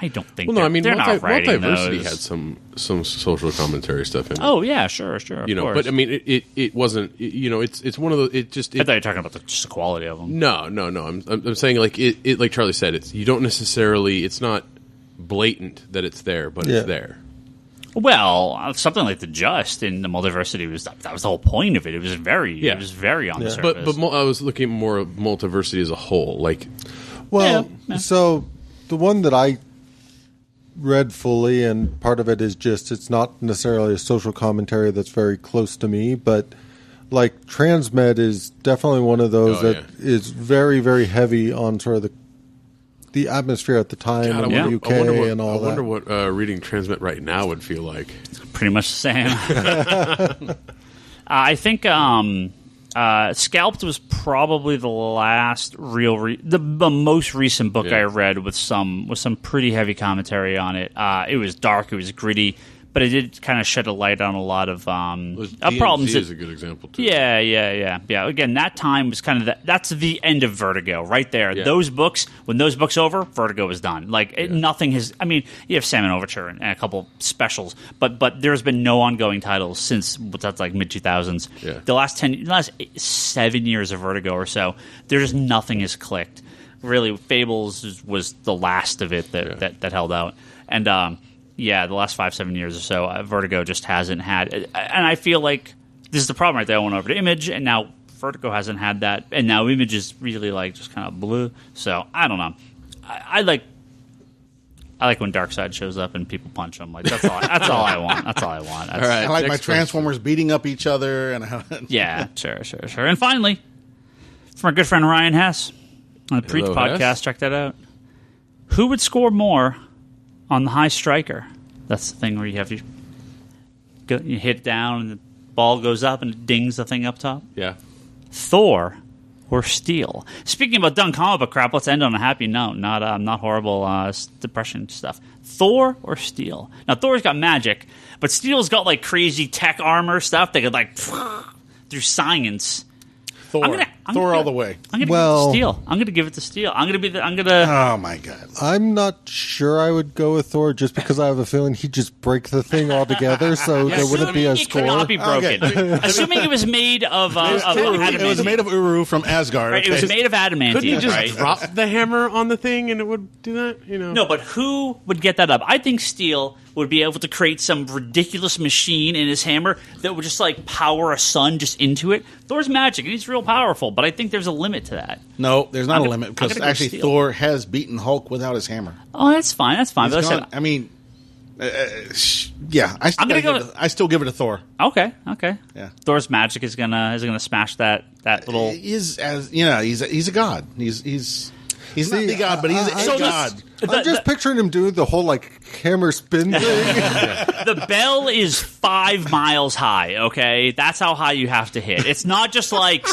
don't think. Well, no, they're not writing Multiversity those. had some social commentary stuff in it. Oh yeah, sure, of course. But I mean, it wasn't. It's one of those. It just. I thought you were talking about just the quality of them. No. I'm saying like it. Like Charlie said, you don't necessarily. It's not blatant that it's there, but it's there. Well, something like the Just in the Multiversity that was the whole point of it. It was very on the surface. But I was looking more at Multiversity as a whole. Like, Well, Yeah. so the one that I read fully, and part of it is just it's not necessarily a social commentary that's very close to me, but like Transmed is definitely one of those is very, very heavy on sort of the atmosphere at the time God, in the UK and all that. I wonder what reading Transmit right now would feel like. Pretty much the same. I think Scalped was probably the last the most recent book I read with some pretty heavy commentary on it. It was dark, it was gritty, but it did kind of shed a light on a lot of problems. is a good example too. Yeah. Again, that time was kind of that's the end of Vertigo right there. Yeah. Those books, when those books over, Vertigo is done. Like nothing has. I mean, you have Salmon Overture and a couple specials, but there's been no ongoing titles since that's like mid 2000s. Yeah. The last 7 years of Vertigo or so, there's nothing has clicked. Really, Fables was the last of it that held out, and the last 5-7 years or so, Vertigo just hasn't had. And I feel like this is the problem right there. I went over to Image, and now Vertigo hasn't had that, and now Image is really like just kind of blue. So I don't know. I like when Darkseid shows up and people punch him. Like that's all I want. That's all I want. All right. I like my Next Transformers beating up each other. And Yeah, sure. And finally, from our good friend Ryan Hess on the Preach Hello, podcast, Hess. check that out. Who would score more on the High Striker? That's the thing where you hit down and the ball goes up and it dings the thing up top. Yeah. Thor or Steel? Speaking about dumb comic book crap, let's end on a happy note, not horrible depression stuff. Thor or Steel? Now, Thor's got magic, but Steel's got like crazy tech armor stuff that could like through science. Thor. Thor all the way. I'm gonna give it to Steel. I'm gonna. Oh my god. I'm not sure I would go with Thor just because I have a feeling he'd just break the thing altogether, so there wouldn't be a It could not score. be broken. Okay. Assuming it was made of adamantine. It was made of Uru from Asgard. Right, it was made of adamantine. Couldn't you just right? drop the hammer on the thing and it would do that? You know. No, but who would get that up? I think Steel would be able to create some ridiculous machine in his hammer that would just like power a sun just into it. Thor's magic, and he's real powerful, but I think there's a limit to that. No, there's not I'm a gonna- limit I'm because gonna go actually Steel. Thor has beaten Hulk without his hammer. Oh, that's fine. He's But gone- listen, I mean, yeah, I still give it to Thor. okay. Yeah. Thor's magic is gonna smash that little. He's a god. He's not the god, but he's So a god. I'm just picturing him doing the whole like hammer spin thing. The bell is 5 miles high. Okay, that's how high you have to hit. It's not just like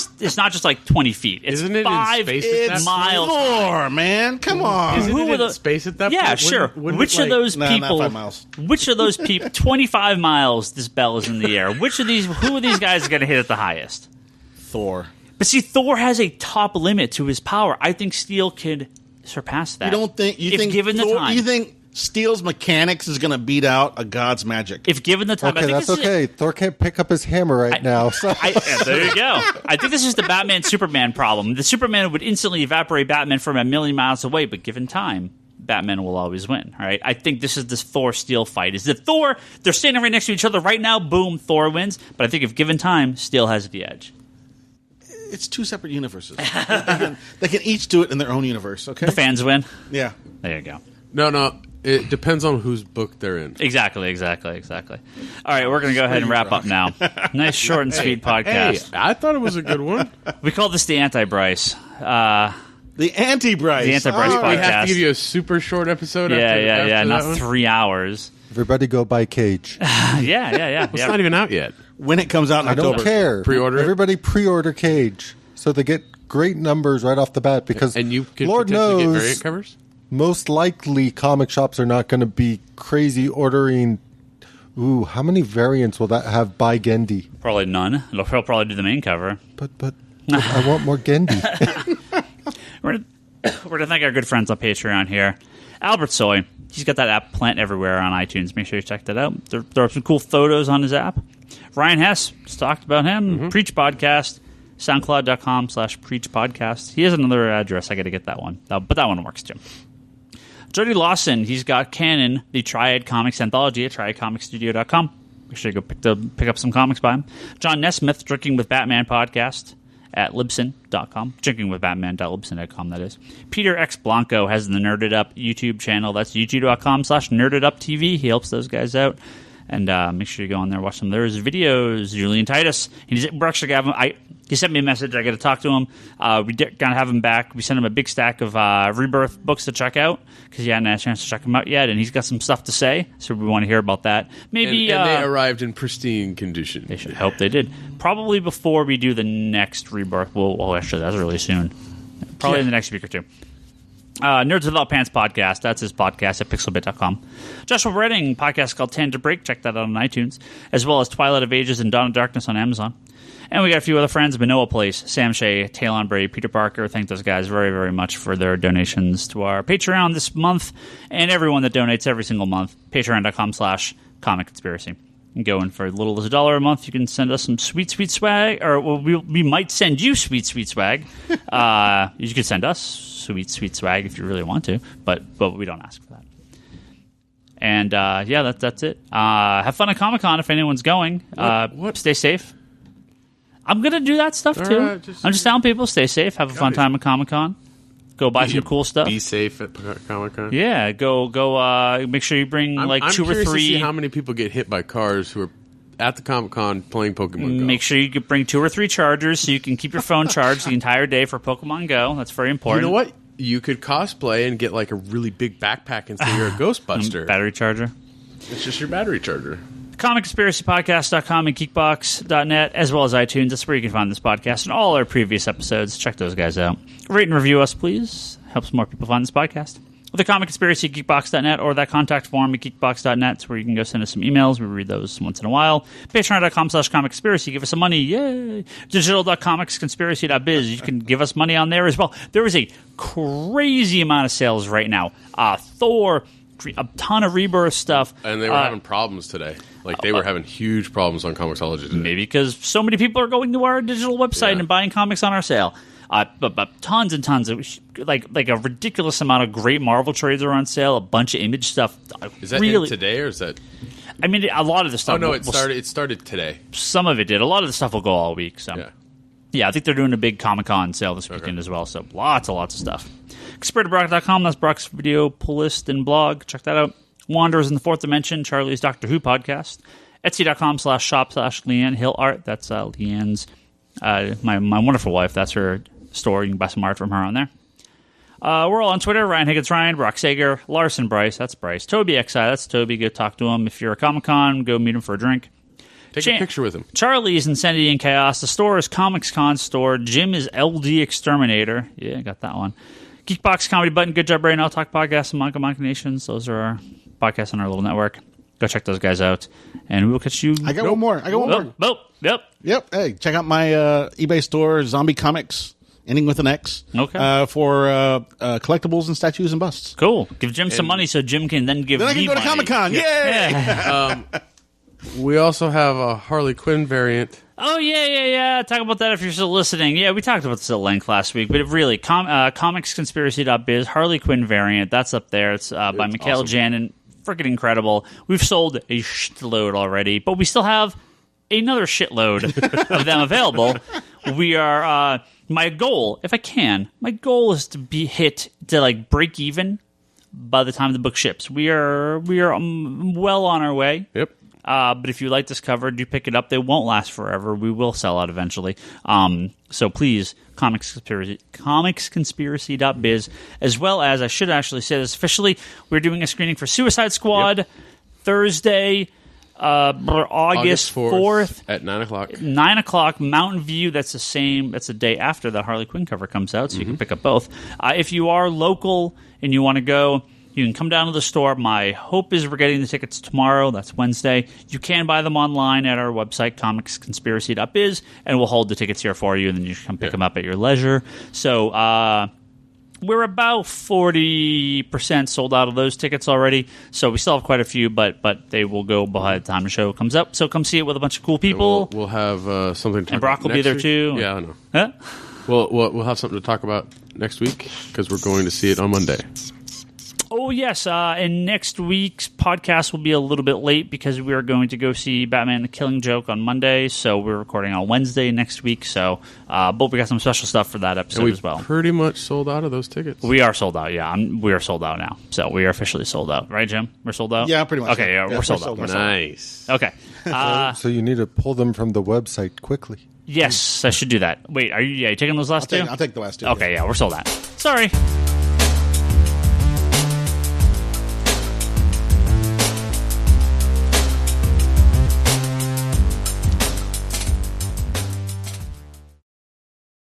20 feet. It's Isn't it in 5 space at that miles. Thor, man, come on. Isn't Who it were in the- space at that Yeah, point? sure. Wouldn't Which it, of those Nah, not people? 5 miles. Which of those people? 25 miles. This bell is in the air. Which of these? Who of these guys are going to hit it the highest? Thor. But see, Thor has a top limit to his power. I think Steel could surpass that. You don't think? You if think given the Thor, time? You think Steel's mechanics is going to beat out a god's magic? If given the time, I Okay, think that's this is- okay. Thor can't pick up his hammer right now. So Yeah, there you go. I think this is the Batman-Superman problem. The Superman would instantly evaporate Batman from a million miles away, but given time, Batman will always win. All right. I think this is this Thor-Steel fight. Is that Thor? They're standing right next to each other right now. Boom, Thor wins. But I think if given time, Steel has the edge. It's two separate universes. they can each do it in their own universe. Okay. The fans win. Yeah. There you go. No. It depends on whose book they're in. Exactly. All right, we're going to go ahead and wrap up now. Nice, short and sweet podcast. Hey, I thought it was a good one. We call this the Anti-Bryce. The Anti-Bryce. The Anti-Bryce Oh, podcast. We have to give you a super short episode. Yeah, after that not one? 3 hours. everybody go buy Cage. Yeah. It's not even out yet. When it comes out in I October. don't care. Pre-order it? Everybody pre-order Cage so they get great numbers right off the bat because And you could Lord potentially knows get variant covers? most likely comic shops are not going to be crazy ordering. Ooh, how many variants will that have by Gendy? Probably none. He'll probably do the main cover. But I want more Gendy. We're gonna thank our good friends on Patreon here. Albert Soy, he's got that app Plant Everywhere on iTunes. Make sure you check that out. There are some cool photos on his app. Ryan Hess, just talked about him. Preach Podcast, SoundCloud.com/Preach Podcast. He has another address. I got to get that one, but that one works too. Jody Lawson, he's got Canon, the Triad Comics Anthology at TriadComicStudio.com. Make sure you go pick up some comics by him. John Nesmith, Drinking with Batman Podcast at Libsyn.com. Drinkingwithbatman.libsyn.com, that is. Peter X. Blanco has the Nerded Up YouTube channel. That's youtube.com/NerdedUpTV. He helps those guys out. And make sure you go on there and watch some of their videos. Julian Titus. We're actually going to have him. He sent me a message. I got to talk to him. We're going to have him back. We sent him a big stack of Rebirth books to check out because he hadn't had a chance to check them out yet. And he's got some stuff to say, so we want to hear about that. Maybe and they arrived in pristine condition. They should hope they did. Probably before we do the next Rebirth. Well, actually, that's really soon. Probably in the next week or two. Nerds Without Pants podcast. That's his podcast at pixelbit.com. Joshua Redding podcast called Tangent Break. Check that out on iTunes, as well as Twilight of Ages and Dawn of Darkness on Amazon. And we got a few other friends: Manoa Place, Sam Shea, Talon Brady, Peter Parker. Thank those guys very, very much for their donations to our Patreon this month, and everyone that donates every single month. Patreon.com/Comic Conspiracy. And go in for as little as $1 a month. You can send us some sweet, sweet swag, or we might send you sweet, sweet swag. You could send us sweet, sweet swag if you really want to, but we don't ask for that. And that's it. Have fun at Comic-Con if anyone's going. What? Stay safe. I'm gonna do that stuff too. Right, I'm just telling people, stay safe. Have a fun time at Comic-Con. Go buy some cool stuff. Be safe at Comic-Con. Yeah, go. Make sure you bring I'm 2 or 3. To see how many people get hit by cars who are at the Comic-Con playing Pokemon Go. Make sure you could bring 2 or 3 chargers so you can keep your phone charged the entire day for Pokemon Go. That's very important. You know what? You could cosplay and get like a really big backpack and say you're a Ghostbuster. Battery charger. It's just your battery charger. ComicConspiracyPodcast.com and Geekbox.net, as well as iTunes. That's where you can find this podcast and all our previous episodes. Check those guys out. Rate and review us, please. Helps more people find this podcast. With the Comic Conspiracy at Geekbox.net or that contact form at Geekbox.net, where you can go send us some emails. We read those once in a while. Patreon.com/Comic Conspiracy. Give us some money. Yay. Digital.comicsconspiracy.biz. You can give us money on there as well. There is a crazy amount of sales right now. Thor, a ton of Rebirth stuff. And they were having problems today. Like, they were having huge problems on Comixology today. Maybe because so many people are going to our digital website and buying comics on our sale. But tons and tons of, like a ridiculous amount of great Marvel trades are on sale. A bunch of Image stuff. Is that in today, or is that... I mean, a lot of the stuff... Oh, no, it started today. Some of it did. A lot of the stuff will go all week. So. Yeah, I think they're doing a big Comic-Con sale this weekend as well. So lots of stuff. ConspiratorBrock.com. That's Brock's video pull list and blog. Check that out. Wanderers in the Fourth Dimension, Charlie's Doctor Who podcast. Etsy.com/shop/Leanne Hill Art. That's Leanne's, my wonderful wife. That's her store. You can buy some art from her on there. We're all on Twitter. Ryan Higgins, Ryan, Brock Sager, Larson Bryce. That's Bryce. Toby XI. That's Toby. Go talk to him. If you're at Comic-Con, go meet him for a drink. Take a picture with him. Charlie's Insanity and Chaos. The store is Comics Con Store. Jim is LD Exterminator. Yeah, I got that one. Geekbox Comedy Button. Good Job Brain. I'll Talk Podcasts and Manga Nations. Those are our podcasts on our little network. Go check those guys out. And we will catch you. I got one more. Yep. Hey, check out my eBay store, Zombie Comics, ending with an X. Okay. For collectibles and statues and busts. Cool. Give Jim some money so Jim can then give me money. Then I can go to Comic-Con. Yay! Yeah. We also have a Harley Quinn variant. Oh, yeah. Talk about that if you're still listening. Yeah, we talked about this at length last week, but it really, comicsconspiracy.biz, Harley Quinn variant, that's up there. It's by Michaela awesome. Janin. Freaking incredible. We've sold a shitload already, but we still have another shitload of them available. We are, my goal is to be hit to break even by the time the book ships. We are well on our way. Yep. But if you like this cover, do pick it up. They won't last forever. We will sell out eventually. So please, comicsconspiracy.biz, as well as, I should actually say this officially, we're doing a screening for Suicide Squad Thursday, August 4th at 9 o'clock. 9 o'clock, Mountain View. That's the same. That's the day after the Harley Quinn cover comes out, so you can pick up both. If you are local and you want to go, you can come down to the store. My hope is we're getting the tickets tomorrow. That's Wednesday. You can buy them online at our website, comicsconspiracy.biz, and we'll hold the tickets here for you, and then you can come pick them up at your leisure. So we're about 40% sold out of those tickets already. So we still have quite a few, but they will go by the time the show comes up. So come see it with a bunch of cool people. We'll have something to talk and Brock about will be there week. too. Yeah, I know. Huh? We'll have something to talk about next week because we're going to see it on Monday. Oh, yes. And next week's podcast will be a little bit late because we are going to go see Batman the Killing Joke on Monday. So we're recording on Wednesday next week. So, but we got some special stuff for that episode as well. Pretty much sold out of those tickets. We are sold out, yeah. We are sold out now. So we are officially sold out. Right, Jim? We're sold out? Yeah, pretty much. Okay, yeah, we're sold out. Nice. Okay. So you need to pull them from the website quickly. Yes, I should do that. Wait, are you taking those last two? I'll take the last two. Okay, yeah, we're sold out. Sorry.